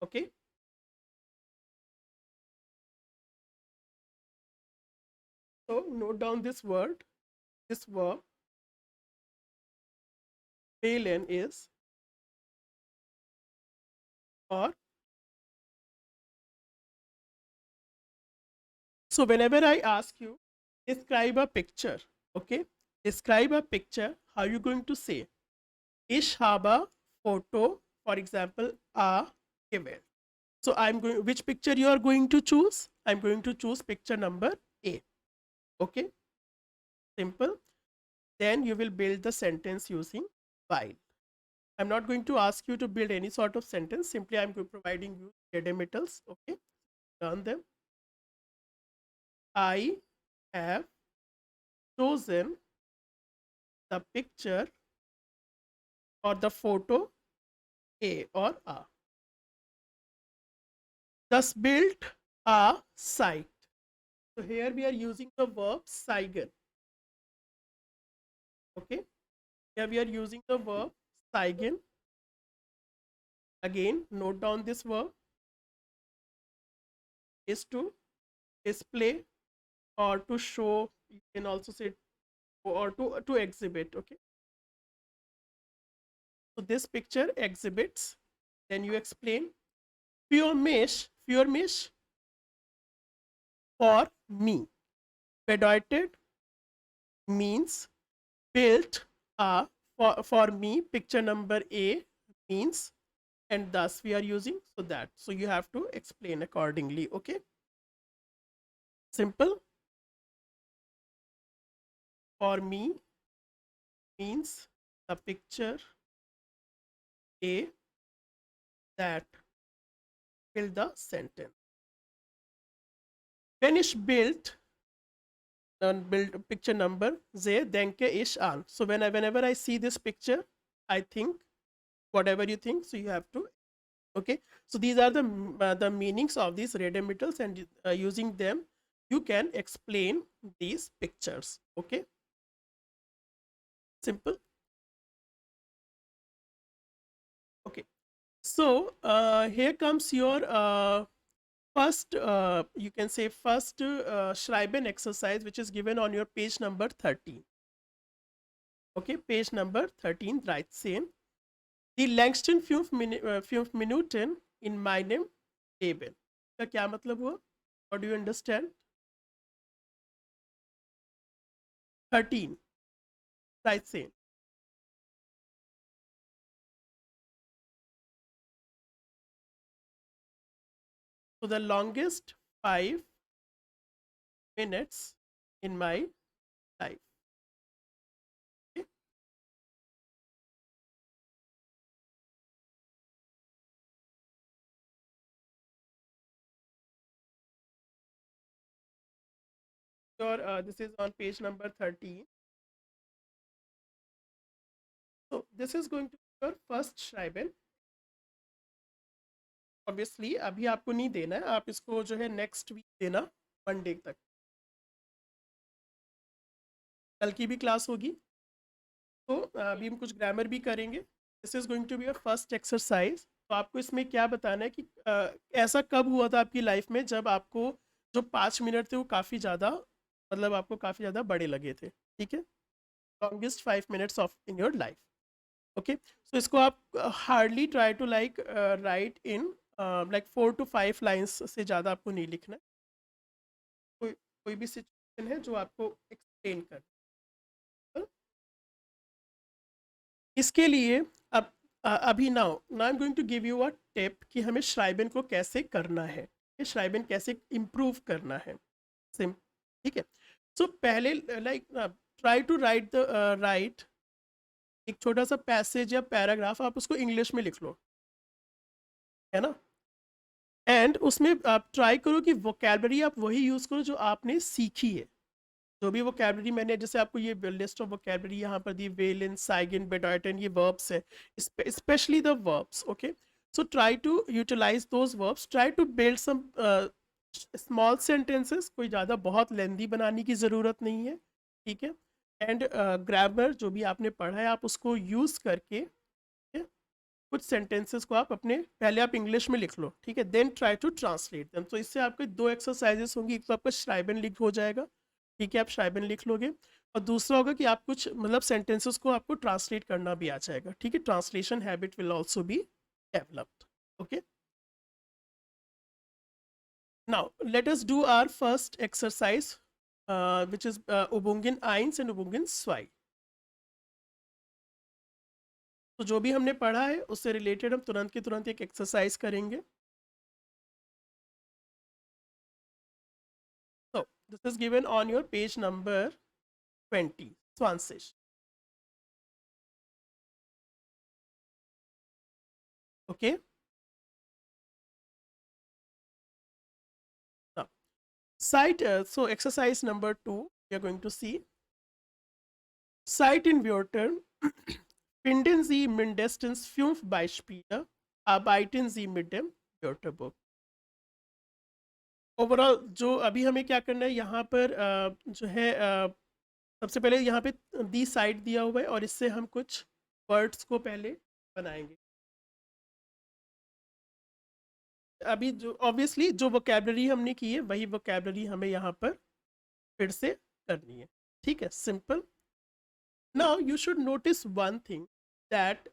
Okay. So note down this word. This verb wählen is, or, so whenever I ask you describe a picture, okay, describe a picture, how are you going to say? Ich habe Foto, for example, a gewählt. So I'm going, which picture you are going to choose? I'm going to choose picture number A. Okay, simple. Then you will build the sentence using while. I'm not going to ask you to build any sort of sentence. Simply I'm providing you redemitals. Okay, learn them. I have chosen the picture or the photo A or A. Thus built a site. So here we are using the verb zeigen. Okay. Here we are using the verb zeigen. Again, note down this verb is to display or to show. You can also say or to exhibit. Okay. So this picture exhibits. Then you explain. Für mich, for me. Bedeutet means built a, for me, picture number A means, and thus we are using, so that, so you have to explain accordingly. Okay, simple. For me means the picture A that build the sentence. When is built, build picture number Z, denke ich an. So whenever I see this picture, I think whatever you think, so you have to. Okay, so these are the meanings of these redemitals, and using them you can explain these pictures. Okay, simple. Okay, so here comes your first, you can say first Schreiben exercise, which is given on your page number 13. Okay, page number 13, right, same. Die längsten 5 Minuten in meinem Leben. का क्या मतलब हुआ? What do you understand? 13, right, same. So the longest 5 minutes in my life. Okay. This is on page number 13. So this is going to be your first Schreiben. Obviously अभी आपको नहीं देना है, आप इसको जो है नेक्स्ट वीक देना, मंडे तक। कल की भी क्लास होगी, तो अभी हम कुछ ग्रामर भी करेंगे। This is going to be a first exercise. तो आपको इसमें क्या बताना है कि ऐसा कब हुआ था आपकी लाइफ में जब आपको जो 5 मिनट थे वो काफ़ी ज़्यादा, मतलब आपको काफ़ी ज़्यादा बड़े लगे थे, ठीक है। Longest 5 minutes of in your life, okay. So इसको आप hardly try to like write in like 4 to 5 lines से ज़्यादा आपको नहीं लिखना है। कोई कोई भी सिचुएशन है जो आपको एक्सप्लेन कर, इसके लिए अब अभी now now I am going to give you a tip कि हमें श्राइबन को कैसे करना है, ये श्राइबन कैसे इम्प्रूव करना है, सिम, ठीक है। सो पहले like try to write the write एक छोटा सा पैसेज या पैराग्राफ, आप उसको इंग्लिश में लिख लो, है ना। एंड उसमें आप ट्राई करो कि वोकैबलरी आप वही यूज़ करो जो आपने सीखी है। जो भी वोकैबलरी मैंने, जैसे आपको ये लिस्ट ऑफ वोकैबलरी यहाँ पर दी, वेलिन, साइगिन, बेडॉयटन, ये वर्ब्स है, specially the verbs, okay. So try to utilize those verbs, try to build some small sentences, कोई ज़्यादा बहुत लेंदी बनाने की ज़रूरत नहीं है, ठीक है। एंड ग्रामर जो भी आपने पढ़ा है आप उसको यूज़ करके, ठीक है, कुछ सेंटेंसेस को आप अपने पहले आप इंग्लिश में लिख लो, ठीक है, then try to translate them. तो इससे आपके दो एक्सरसाइजेस होंगी, एक तो आपका श्राइबन लिख हो जाएगा, ठीक है, आप श्राइबन लिख लोगे, और दूसरा होगा कि आप कुछ मतलब सेंटेंसेस को आपको ट्रांसलेट करना भी आ जाएगा, ठीक है। Translation habit will also be developed, okay. Now let us do our first exercise which is Übungen 1 and Übungen 2। तो जो भी हमने पढ़ा है उससे रिलेटेड हम तुरंत के तुरंत एक एक्सरसाइज करेंगे। So this is given on your page number 20, 20. Okay. Now, cite. So exercise number 2, we are going to see. Cite in Wörtern. Finden Sie mindestens 5 Beispiele. Arbeiten Sie mit dem Wörterbuch. Overall जो अभी हमें क्या करना है यहाँ पर जो है सबसे पहले यहाँ पे दी साइड दिया हुआ है और इससे हम कुछ वर्ड्स को पहले बनाएंगे। अभी जो ऑब्वियसली जो वोकैबलरी हमने की है वही वोकैबलरी हमें यहाँ पर फिर से करनी है, ठीक है, simple. Now you should notice one thing that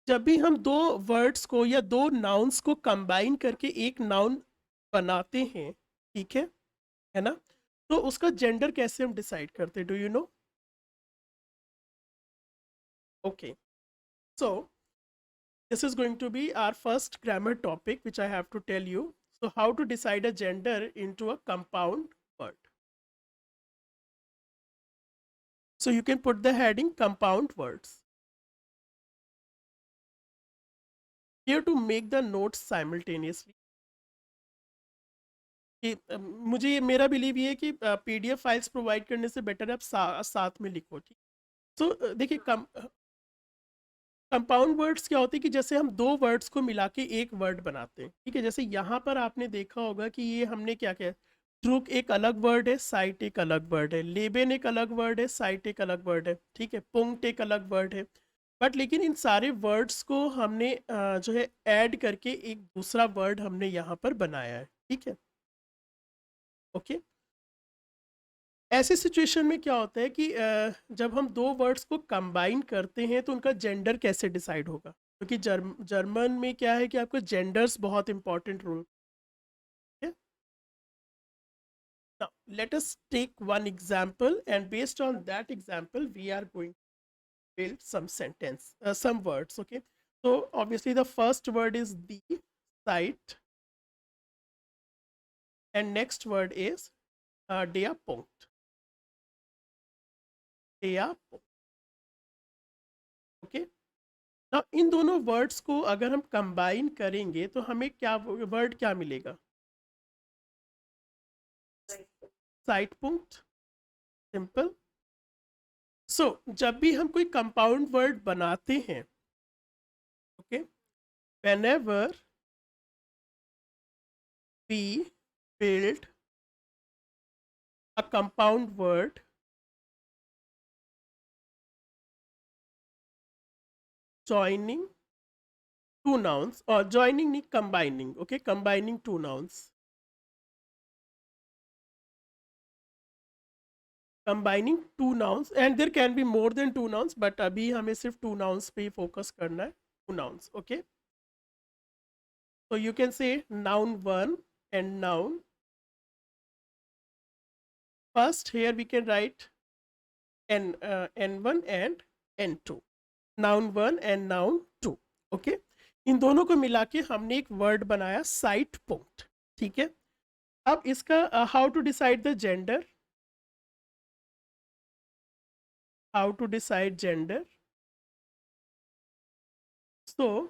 जब भी हम दो वर्ड्स को या दो नाउन्स को कंबाइन करके एक नाउन बनाते हैं, ठीक है ना, तो उसका जेंडर कैसे हम डिसाइड करते हैं, do you know? Okay, so this is going to be our first grammar topic which I have to tell you. So how to decide a gender into a compound word. So you can put the heading compound words. Here to make the notes simultaneously. कि मुझे मेरा believe ये है कि PDF files provide करने से better है आप साथ में लिखो, ठीक। तो देखिए कंपाउंड वर्ड्स क्या होते हैं कि जैसे हम दो वर्ड्स को मिला के एक वर्ड बनाते हैं, ठीक है। जैसे यहाँ पर आपने देखा होगा कि ये हमने क्या किया, ट्रुक एक अलग वर्ड है, साइट एक अलग वर्ड है, लेबेन एक अलग वर्ड है, साइट एक अलग वर्ड है, ठीक है, पुंक्ट एक अलग वर्ड है। बट लेकिन इन सारे वर्ड्स को हमने जो है ऐड करके एक दूसरा वर्ड हमने यहाँ पर बनाया है, ठीक है, ओके। ऐसे सिचुएशन में क्या होता है कि जब हम दो वर्ड्स को कंबाइन करते हैं तो उनका जेंडर कैसे डिसाइड होगा, क्योंकि जर्मन में क्या है कि आपका जेंडर्स बहुत इंपॉर्टेंट रोल है। Now let us take one example and based on that example we are going to build some sentence, some words, okay. So obviously the first word is the site and next word is der Punkt. Der Punkt, okay. ना इन दोनों words को अगर हम combine करेंगे तो हमें क्या word क्या मिलेगा, साइट पुंक्ट, सिंपल। सो जब भी हम कोई कंपाउंड वर्ड बनाते हैं, okay, whenever we build a compound word joining two nouns, or joining नहीं, combining, okay, combining two nouns, combining two nouns, and there can be more than two nouns, but अभी हमें सिर्फ two nouns पे ही focus करना है, two nouns, okay. So you can say noun one and noun. First here we can write n1 and n2, noun one and noun two, okay. इन दोनों को मिला के हमने एक वर्ड बनाया साइट पॉइंट, ठीक है. अब इसका how to decide the gender, how to decide gender. So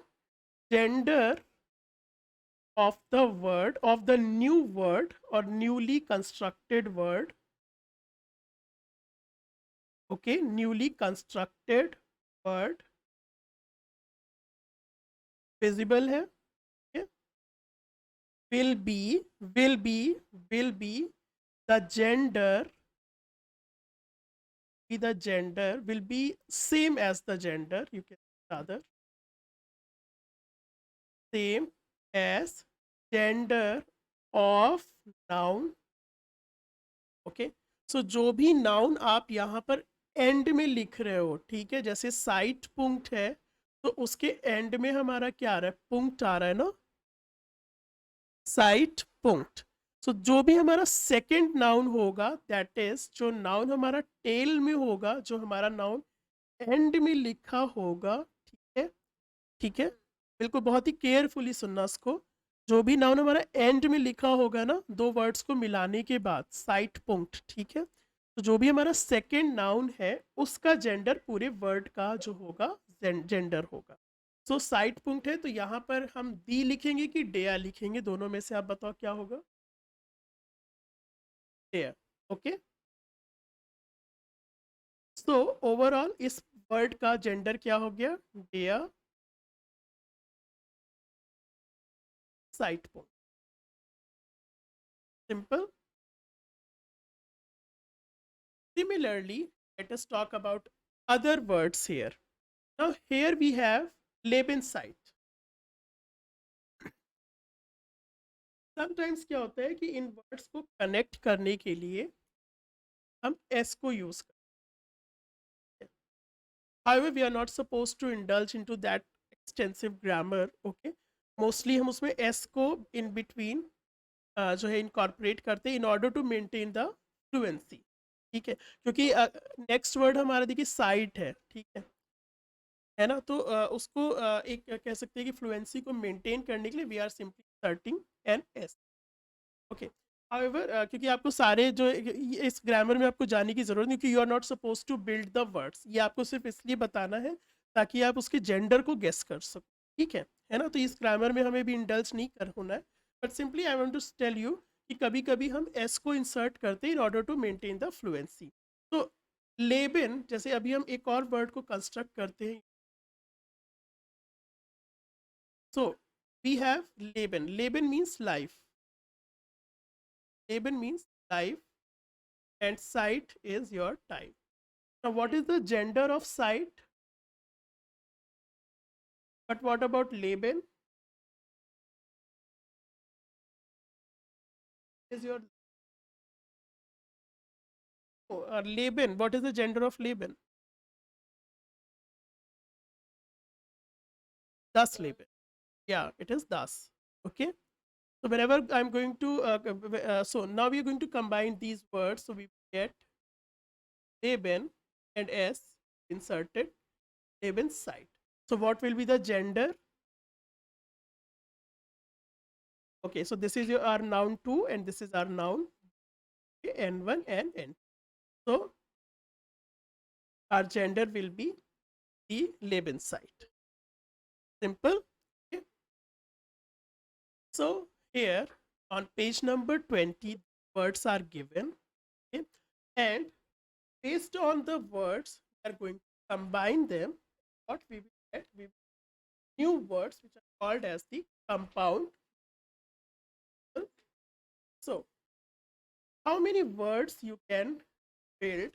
gender of the word, of the new word or newly constructed word, okay, newly constructed word visible है, okay, will be the gender, the gender will be same as the gender, you can rather same as gender of noun, okay. So जो भी noun आप यहाँ पर and में लिख रहे हो, ठीक है, जैसे साइट पुंक्ट है तो उसके एंड में हमारा क्या आ रहा है, पुंक्ट आ रहा है ना, साइट पुंक्ट. सो जो भी हमारा सेकंड नाउन होगा, दैट इज जो नाउन हमारा टेल में होगा, जो हमारा नाउन एंड में लिखा होगा, ठीक है, ठीक है, बिल्कुल बहुत ही केयरफुली सुनना इसको. जो भी नाउन हमारा एंड में लिखा होगा ना, दो वर्ड्स को मिलाने के बाद, साइट पुंक्ट, ठीक है, तो जो भी हमारा सेकंड नाउन है उसका जेंडर पूरे वर्ड का जो होगा जेंडर होगा. सो साइट पुंक्ट है तो यहाँ पर हम दी लिखेंगे कि डेया लिखेंगे, दोनों में से आप बताओ क्या होगा. डेया, ओके. सो ओवरऑल इस वर्ड का जेंडर क्या हो गया, डेया साइट पुंक्ट. Simple. Similarly, let us talk about other words here. Now here we have Lebenszeit. Sometimes क्या होता है कि इन वर्ड्स को कनेक्ट करने के लिए हम s को यूज करते हैं. However, we are not supposed to indulge into that extensive grammar. Okay, mostly हम उसमें s को in between जो है इनकॉर्पोरेट करते हैं in order to maintain the fluency. ठीक है, क्योंकि नेक्स्ट वर्ड हमारा देखिए साइट है, ठीक है ना, तो उसको एक कह सकते हैं कि फ्लुएंसी को मेंटेन करने के लिए we are simply inserting an S, okay. However क्योंकि आपको सारे जो इस ग्रामर में आपको जाने की ज़रूरत नहीं, क्योंकि you are not suppose to build the words, ये आपको सिर्फ इसलिए बताना है ताकि आप उसके जेंडर को गेस कर सको, ठीक है ना. तो इस ग्रामर में हमें भी इंडल्ज नहीं कर होना है, but simply I want to tell you कि कभी कभी हम एस को इंसर्ट करते हैं in order to maintain the fluency. तो लेबन, जैसे अभी हम एक और वर्ड को कंस्ट्रक्ट करते हैं. So we have Leben. Leben means life. Leben means life, and sight is your time. Now, what is the gender of sight? But what about Leben? Is your Leben? What is the gender of Leben? Das Leben. Yeah, it is das. Okay. So whenever I'm going to, so now we are going to combine these words. So we get Leben and S inserted, Leben's sight. So what will be the gender? Okay, so this is your our noun 2 and this is our noun, okay, n1 and n. So our gender will be the Lebenszeit. Simple. Okay. So here on page number 20, words are given, okay, and based on the words, we are going to combine them. What we will get, we will new words which are called as the compound So how many words you can build,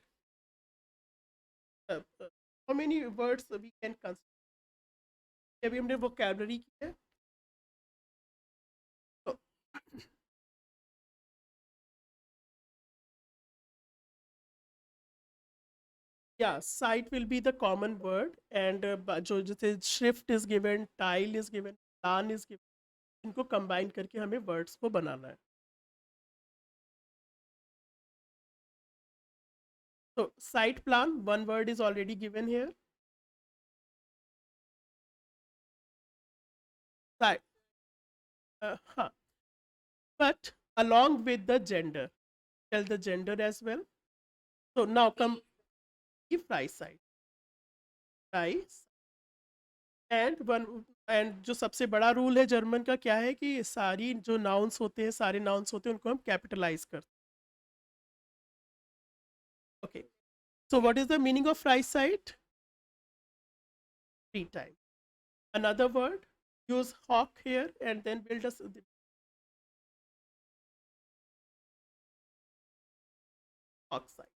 uh, uh, how many words we can consider? अभी हमने vocabulary की है. So yeah, site will be the common word, and जो जैसे shift is given, tile is given, plan is given, इनको combine करके हमें words को बनाना है. So site plan, one word is already given here. Site, huh. But along with the gender, tell the gender as well. So now come the fry site. Fries. And जो सबसे बड़ा rule है German का क्या है कि सारी जो नाउंस होते हैं, सारे नाउंस होते हैं, उनको हम कैपिटलाइज करते हैं. Okay, so what is the meaning of फ्राई साइट? Free time. Another word, use हॉक here and then build a hawk site.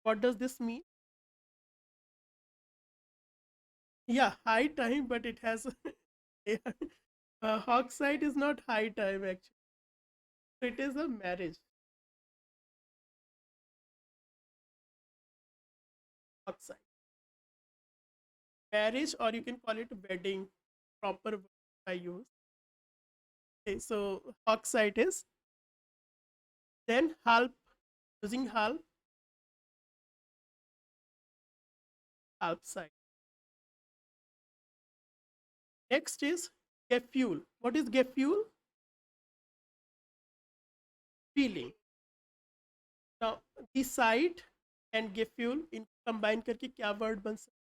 What does this mean? Yeah, high time, but it has hawk site is not high time actually. It is a marriage. Hawk site. Marriage, or you can call it wedding, proper word I use. Okay, so hawk site is, then halp, using halp site. Next is Gefühl. What is Gefühl? Feeling. Now the site and Gefühl in combine करके क्या word बन सकता?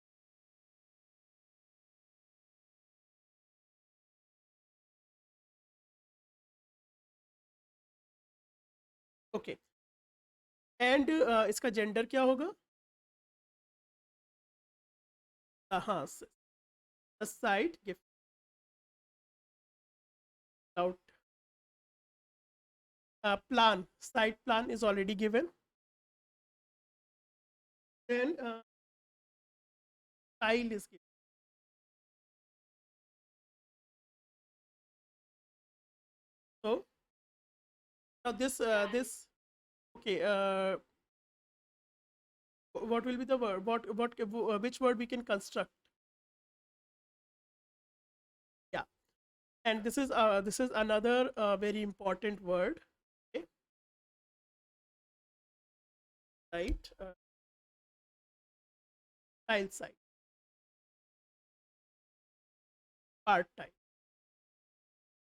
Okay. And इसका gender क्या होगा? हाँ, the site Gefühl. Out. Plan. Site plan is already given. Then tile is given. So now this okay. What will be the word? What which word we can construct? Yeah, and this is another very important word. Okay, right? Tile site, part time.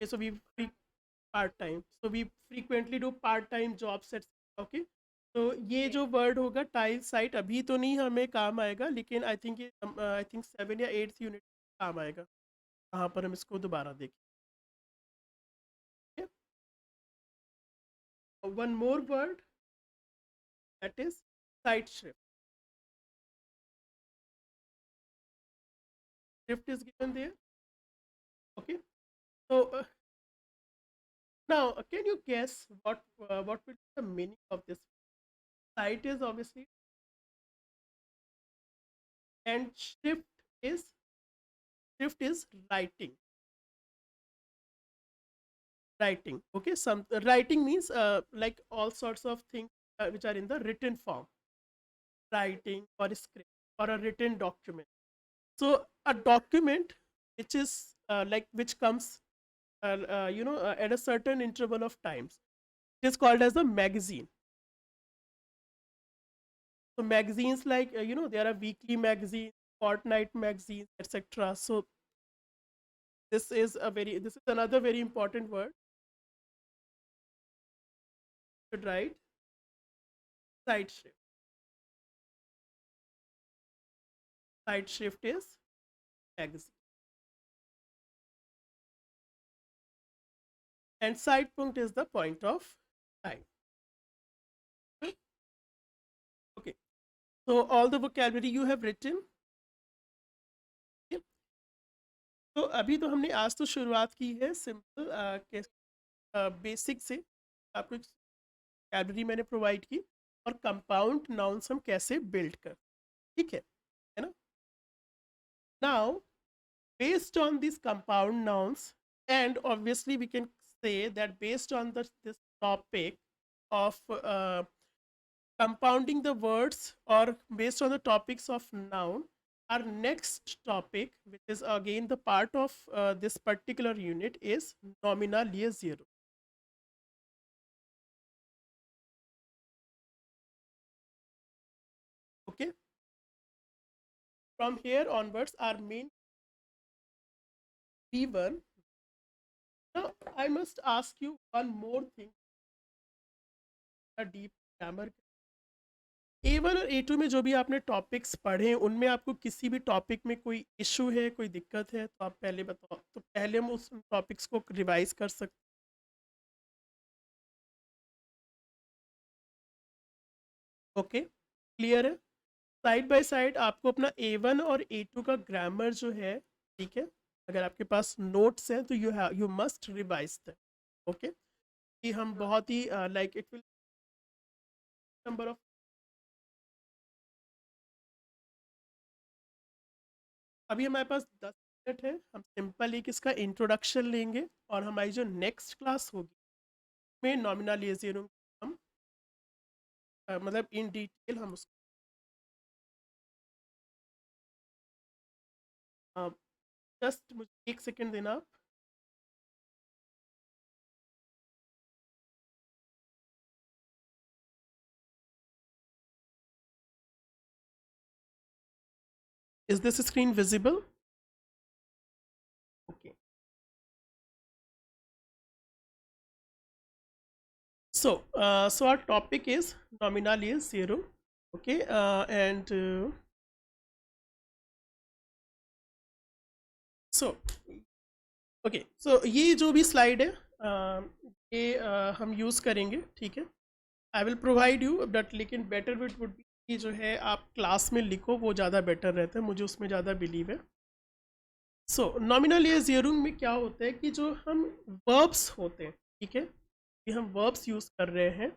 Okay, so part time. So we frequently do part time jobs at. Okay, तो ये जो word होगा tile site अभी तो नहीं हमें काम आएगा, लेकिन आई थिंक ये आई थिंक 7 या 8th यूनिट काम आएगा, कहाँ पर हम इसको दोबारा देखें. One more word, that is site shift. Shift is given there. Okay, so now can you guess what will be the meaning of this? Site is obviously, and shift is writing. Writing. Okay, some writing means like all sorts of things which are in the written form. Writing or a script or a written document. So a document which is which comes at a certain interval of times, it is called as a magazine. So magazines like there are weekly magazines, fortnight magazines, etc. So this is another very important word to write. Side shift. Side shift is magazine. And side punct is the point of time. Okay, so all the vocabulary you have written. Okay. तो अभी तो हमने आज तो शुरुआत की है simple basic से. आपको एक vocabulary मैंने प्रोवाइड की, और कंपाउंड नाउन्स हम कैसे बिल्ड कर, ठीक है ना। Now based on these compound nouns, and obviously we can say that based on this topic of compounding the words, or based on the topics of noun, our next topic, which is again the part of this particular unit, is nomina liaison. Okay, from here onwards our main B1. Now I must ask you one more thing, a deep grammar. A1 और A2 में जो भी आपने topics पढ़े हैं, उनमें आपको किसी भी टॉपिक में कोई इशू है, कोई दिक्कत है, तो आप पहले बताओ, तो पहले हम उस टॉपिक्स को रिवाइज कर सकते। ओके, क्लियर है। साइड बाय साइड आपको अपना A1 और A2 का ग्रामर जो है, ठीक है, अगर आपके पास नोट्स हैं तो you must revise them. Okay, कि हम बहुत ही like it will number of, अभी हमारे पास 10 मिनट है, हम सिंपल एक इसका इंट्रोडक्शन लेंगे, और हमारी जो नेक्स्ट क्लास होगी में नॉमिनलाइजेशन हम मतलब इन डिटेल हम उसको जस्ट मुझे एक सेकेंड देना आप। Is this screen visible? Okay, so our topic is nominal is zero. Okay, and so okay, so ये जो भी स्लाइड है ये हम यूज़ करेंगे, ठीक है। I will provide you but, लेकिन बेटर विट वुड बी कि जो है आप क्लास में लिखो, वो ज़्यादा बेटर रहता है, मुझे उसमें ज़्यादा बिलीव है। सो नॉमिनल ईयरिंग में क्या होता है कि जो हम वर्ब्स होते हैं, ठीक है, कि हम वर्ब्स यूज़ कर रहे हैं,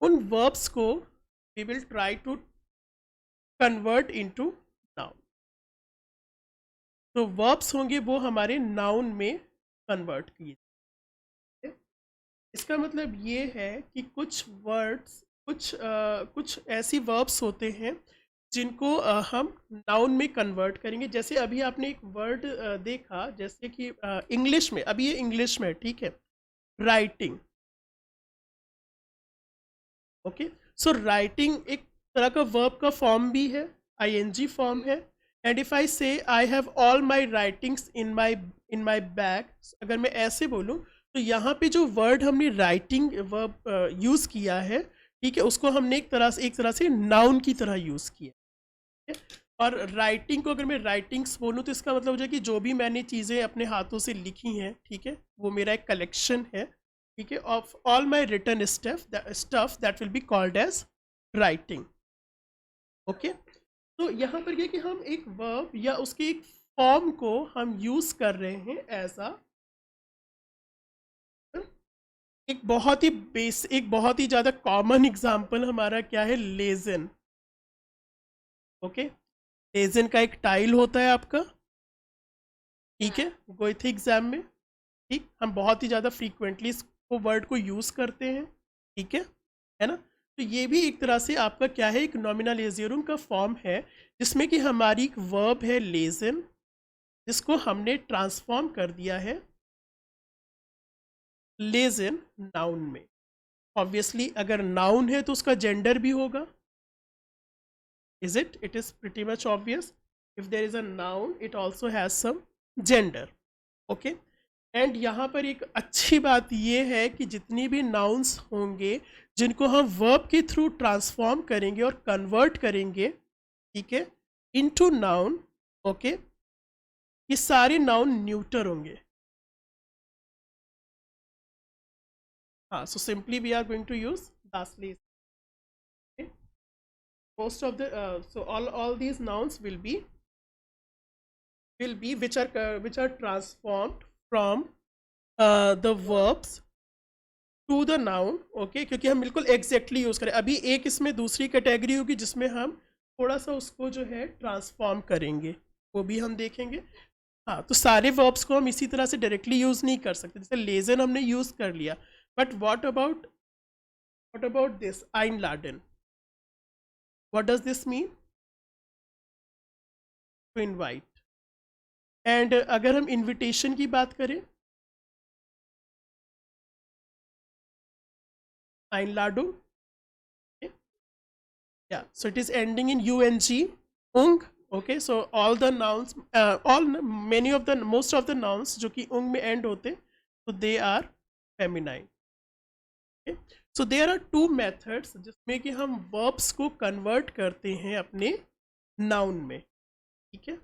उन वर्ब्स को we will try to convert into noun. तो वर्ब्स होंगे वो हमारे नाउन में कन्वर्ट किए। इसका मतलब ये है कि कुछ वर्ड्स, कुछ ऐसी वर्ब्स होते हैं जिनको हम नाउन में कन्वर्ट करेंगे। जैसे अभी आपने एक वर्ड देखा, जैसे कि इंग्लिश में, अभी ये इंग्लिश में, ठीक है, राइटिंग। ओके, सो राइटिंग एक तरह का वर्ब का फॉर्म भी है, आईएनजी फॉर्म है। एंड इफ आई से I have all my writings in my bag, अगर मैं ऐसे बोलूँ, तो यहाँ पे जो वर्ड हमने राइटिंग वर्ब यूज़ किया है, ठीक है, उसको हमने एक तरह से नाउन की तरह यूज़ किया है। और राइटिंग को अगर मैं राइटिंग्स बोलूँ, तो इसका मतलब हो जाए कि जो भी मैंने चीज़ें अपने हाथों से लिखी हैं, ठीक है, वो मेरा एक कलेक्शन है, ठीक है, of all my written stuff that will be called as writing. Okay, तो यहाँ पर ये कि हम एक वर्ब या उसके एक फॉर्म को हम यूज कर रहे हैं एज अ एक बहुत ही ज्यादा कॉमन एग्जांपल हमारा क्या है, लेजन। ओके, लेजन का एक टाइल होता है आपका, ठीक है, गोइथ एग्जाम में, ठीक, हम बहुत ही ज़्यादा फ्रीक्वेंटली इसको वर्ड को यूज़ करते हैं, ठीक है ना। तो ये भी एक तरह से आपका क्या है, एक नॉमिनलाइजेशन का फॉर्म है, जिसमें कि हमारी एक वर्ब है लेजन, जिसको हमने ट्रांसफॉर्म कर दिया है लेजन नाउन में। ऑब्वियसली अगर नाउन है तो उसका जेंडर भी होगा, is it is pretty much obvious, if there is a noun it also has some gender. Okay, and यहाँ पर एक अच्छी बात ये है कि जितनी भी नाउन्स होंगे जिनको हम वर्ब के थ्रू ट्रांसफॉर्म करेंगे और कन्वर्ट करेंगे, ठीक है, इनटू नाउन, ओके, ये सारे नाउन न्यूटर होंगे। हाँ, so simply we are going to use दासली। most of the so all these nouns will be which are transformed from the verbs to the noun, okay, क्योंकि हम बिल्कुल exactly use करें। अभी एक इसमें दूसरी कैटेगरी होगी जिसमें हम थोड़ा सा उसको जो है ट्रांसफॉर्म करेंगे, वो भी हम देखेंगे। हाँ, तो सारे वर्ब्स को हम इसी तरह से डायरेक्टली यूज़ नहीं कर सकते, जैसे लेजन हमने यूज़ कर लिया, बट व्हाट अबाउट दिस आइनलाडन, what does this mean? To invite. And अगर हम इनविटेशन की बात करें, आइनलाडो, yeah, so it is ending in ung, ung, okay, so all the nouns, many of the, most of the nouns जो कि ung में end होते, so they are feminine, okay? So there are two methods जिसमें कि हम verbs को convert करते हैं अपने noun में, ठीक है?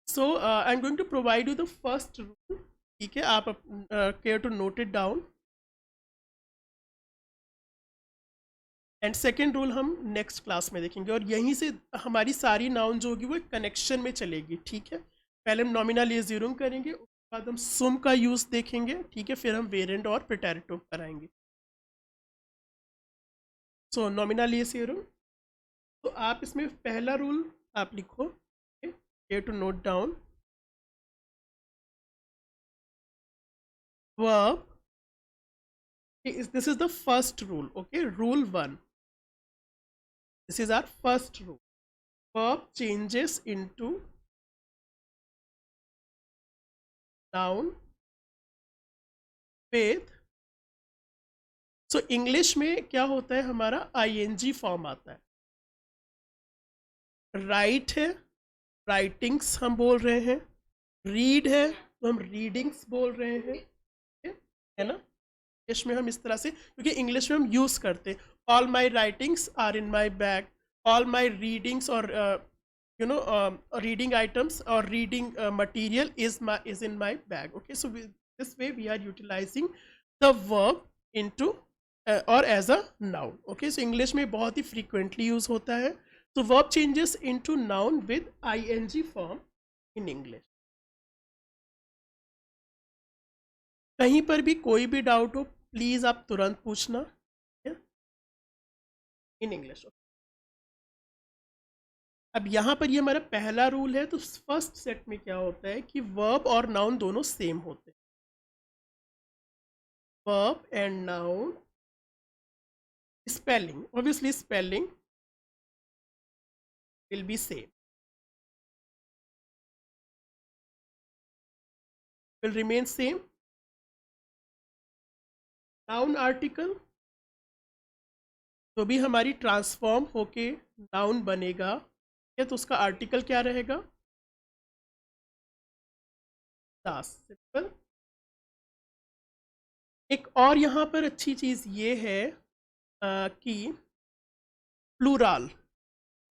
So I'm going to provide you the first rule, ठीक है? आप care to note it down. And second rule हम नेक्स्ट क्लास में देखेंगे, और यहीं से हमारी सारी नाउन जो होगी वो एक कनेक्शन में चलेगी, ठीक है? पहले हम नॉमिनल एज़्यूम करेंगे, उसके बाद हम सुम का यूज़ देखेंगे, ठीक है? फिर हम वेरेंट और प्रेटेरिटो कराएंगे। सो नॉमिनल एज़्यूम, तो आप इसमें पहला रूल आप लिखो, here to note down, verb, this is the first rule, okay, rule 1, this is our first rule. Verb changes into noun with, so English में क्या होता है, हमारा ing फॉर्म आता है। राइट है, राइटिंग्स हम बोल रहे हैं, रीड है तो हम रीडिंग्स बोल रहे हैं, है ना? इंग्लिश में हम इस तरह से, क्योंकि इंग्लिश में हम यूज़ करते हैं, all my writings are in my bag, all my readings और you know reading items or reading material is in my bag, okay? So this way we are utilizing the verb into or as a noun, okay? So English में बहुत ही frequently use होता है, so verb changes into noun with ing form in English. कहीं पर भी कोई भी doubt हो प्लीज़ आप तुरंत पूछना इन इंग्लिश। अब यहाँ पर ये हमारा पहला रूल है, तो फर्स्ट सेट में क्या होता है कि वर्ब और नाउन दोनों सेम होते हैं, verb and noun spelling, obviously spelling will be same, will remain same. Noun article तो भी हमारी ट्रांसफॉर्म होके नाउन बनेगा, या तो उसका आर्टिकल क्या रहेगा, दास, सिंपल। एक और यहाँ पर अच्छी चीज़ ये है कि plural,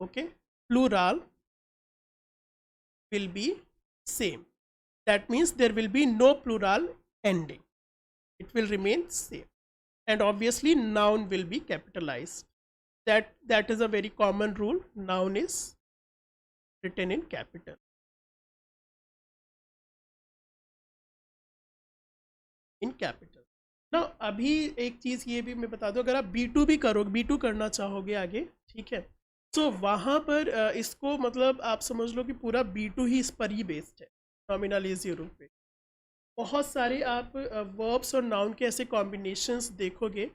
okay, plural will be same, that means there will be no plural ending, it will remain same, and obviously noun will be capitalized, that is a very common rule, noun is written in capital, in capital. ना अभी एक चीज़ ये भी मैं बता दूं, अगर आप B2 भी करोगे, B2 करना चाहोगे आगे, ठीक है, तो वहाँ पर इसको मतलब आप समझ लो कि पूरा B2 ही इस पर ही बेस्ड है, नॉमिनल इज यूरो पे। बहुत सारे आप वर्ब्स और नाउन के ऐसे कॉम्बिनेशंस देखोगे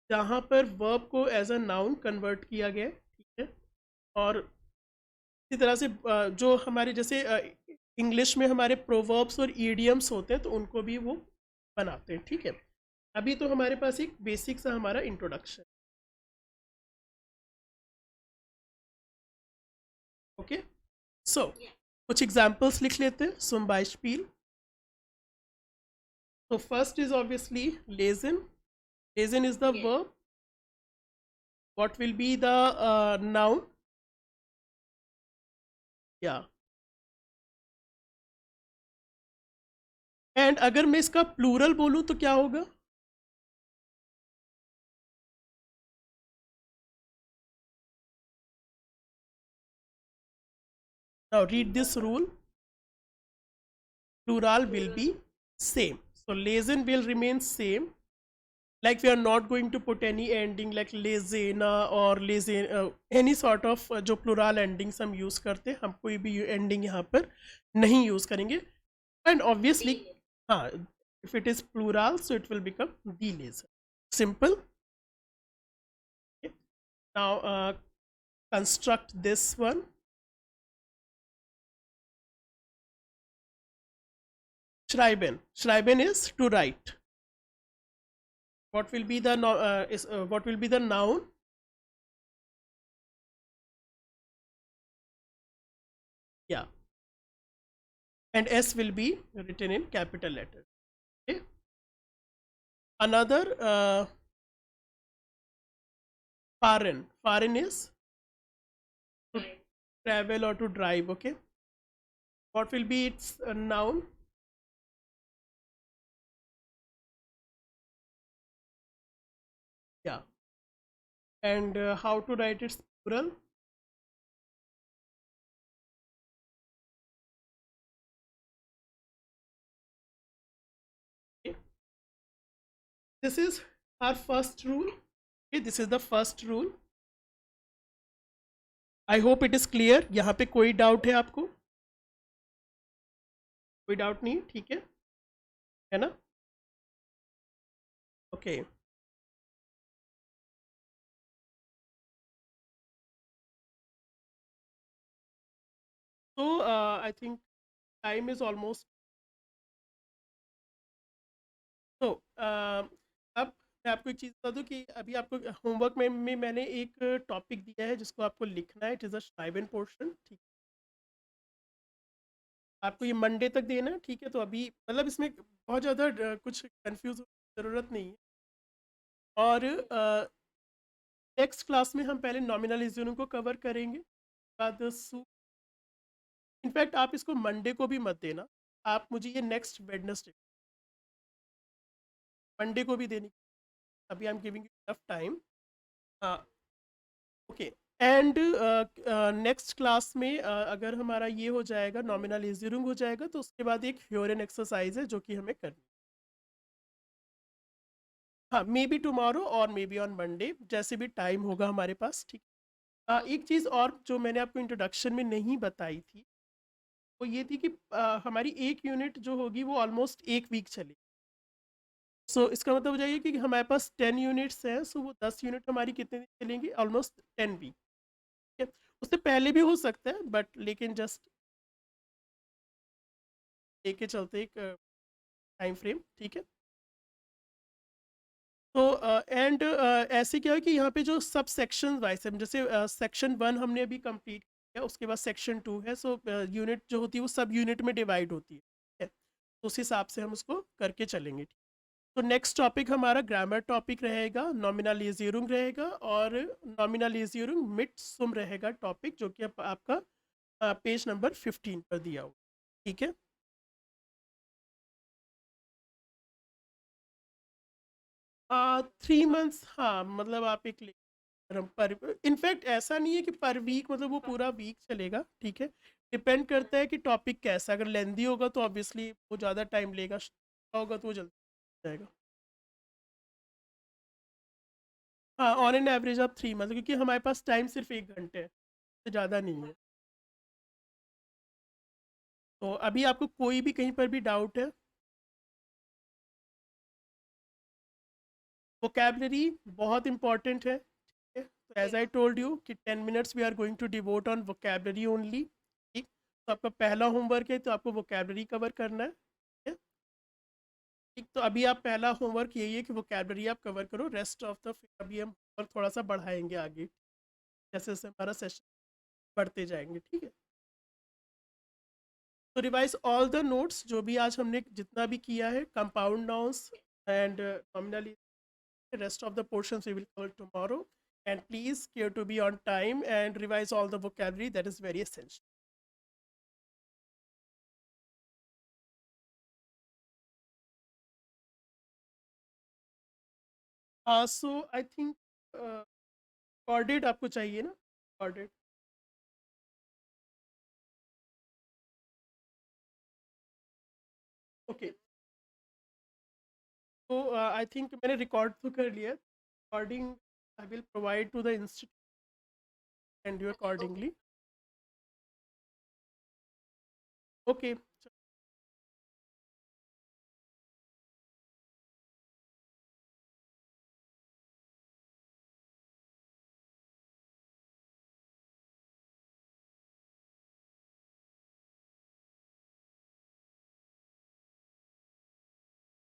जहाँ पर वर्ब को एज अ नाउन कन्वर्ट किया गया, ठीक है, और इसी तरह से जो हमारे जैसे इंग्लिश में हमारे प्रोवर्ब्स और ईडियम्स होते हैं तो उनको भी वो बनाते हैं, ठीक है। अभी तो हमारे पास एक बेसिक सा हमारा इंट्रोडक्शन, ओके। सो कुछ एग्जांपल्स लिख लेते हैं, zum Beispiel, so first is obviously lesen, lesen is the verb, what will be the noun, yeah, and अगर मैं इसका प्लूरल बोलूं तो क्या होगा, now read this rule, plural will be same. So lesen will remain same. Like we are not going to put any ending like lesena or lesen, any sort of जो plural endings हम use करते हैं, हम कोई भी ending यहाँ पर नहीं use करेंगे. And obviously, Deal. हाँ, if it is plural, so it will become the lesen. Simple. Okay. Now construct this one. Schreiben. Schreiben is to write. What will be the what will be the noun? Yeah, and S will be written in capital letters. Okay. Another fahren. Fahren is to Right. travel or to drive. Okay. What will be its noun? Yeah. And how to write its plural? Okay. This is our first rule. Okay, this is the first rule. I hope it is clear. यहाँ पे कोई doubt है आपको? कोई doubt नहीं, ठीक है ना? Okay. So I think time is almost. तो अब मैं आपको एक चीज़ बता दूँ कि अभी आपको होमवर्क में मैंने एक टॉपिक दिया है जिसको आपको लिखना है. इट इज़ अ श्राइबन पोर्शन. ठीक, आपको ये मंडे तक देना है. ठीक है, तो अभी मतलब इसमें बहुत ज़्यादा कुछ कंफ्यूज ज़रूरत नहीं है. और नेक्स्ट क्लास में हम पहले नॉमिनलिज्म को कवर करेंगे. बाद इनफैक्ट आप इसको मंडे को भी मत देना. आप मुझे ये नेक्स्ट वेडनेसडे, मंडे को भी देनी. अभी I am giving you enough time. हाँ. ओके. एंड नेक्स्ट क्लास में अगर हमारा ये हो जाएगा, नॉमिनलिज्म हो जाएगा, तो उसके बाद एक ह्योरन एक्सरसाइज है जो कि हमें करनी. हाँ, मे बी टुमारो और मे बी ऑन मंडे, जैसे भी टाइम होगा हमारे पास. ठीक. एक चीज़ और जो मैंने आपको इंट्रोडक्शन में नहीं बताई थी वो ये थी कि हमारी एक यूनिट जो होगी वो ऑलमोस्ट एक वीक चलेगी. सो इसका मतलब हो जाएगा कि हमारे पास 10 यूनिट्स हैं. सो वो 10 यूनिट हमारी कितने दिन चलेंगी? Almost 10 week. ठीक है, उससे पहले भी हो सकता है बट लेकिन जस्ट लेके चलते एक टाइम फ्रेम. ठीक है. तो एंड ऐसे क्या है कि यहाँ पे जो सब सेक्शन वाइज है, जैसे सेक्शन 1 हमने अभी कंप्लीट किया, उसके बाद सेक्शन 2 है. सो यूनिट जो होती है वो सब यूनिट में डिवाइड होती है. ठीक है? तो उस हिसाब से हम उसको करके चलेंगे. तो नेक्स्ट टॉपिक हमारा ग्रामर टॉपिक रहेगा, नॉमिनलिज्म रहेगा और नॉमिनलिज्म मिट सुम रहेगा टॉपिक, जो कि आपका पेज नंबर 15 पर दिया हो. ठीक है. 3 मंथ्स, हाँ, मतलब आप एक पर इनफैक्ट ऐसा नहीं है कि पर वीक मतलब वो पूरा वीक चलेगा. ठीक है, डिपेंड करता है कि टॉपिक कैसा. अगर लेंदी होगा तो ऑब्वियसली वो ज़्यादा टाइम लेगा, होगा तो वो जल्दी जाएगा. हाँ, ऑन एन एवरेज आप 3 मंथ, क्योंकि हमारे पास टाइम सिर्फ 1 घंटे है, तो ज़्यादा नहीं है. तो अभी आपको कोई भी कहीं पर भी डाउट है? वोकेबलरी बहुत इंपॉर्टेंट है. ठीक है, तो एज आई टोल्ड यू कि 10 मिनट्स we are going to devote on vocabulary only. ठीक, तो आपका पहला होमवर्क है, तो आपको वोकेबलरी कवर करना है. ठीक है. ठीक, तो अभी आप पहला होमवर्क यही है कि वोकेबलरी आप कवर करो. रेस्ट ऑफ द फिर अभी हम और थोड़ा सा बढ़ाएंगे आगे जैसे जैसे हमारा सेशन बढ़ते जाएंगे. ठीक है. तो रिवाइज ऑल द नोट्स जो भी आज हमने जितना भी किया है, compound nouns and nominally. Rest of the portions we will cover tomorrow. And please care to be on time and revise all the vocabulary, that is very essential. So I think recorded आपको चाहिए ना? Recorded. Okay. तो I think मैंने record तो कर लिया, recording I will provide to the institute and you Okay. Accordingly. Okay,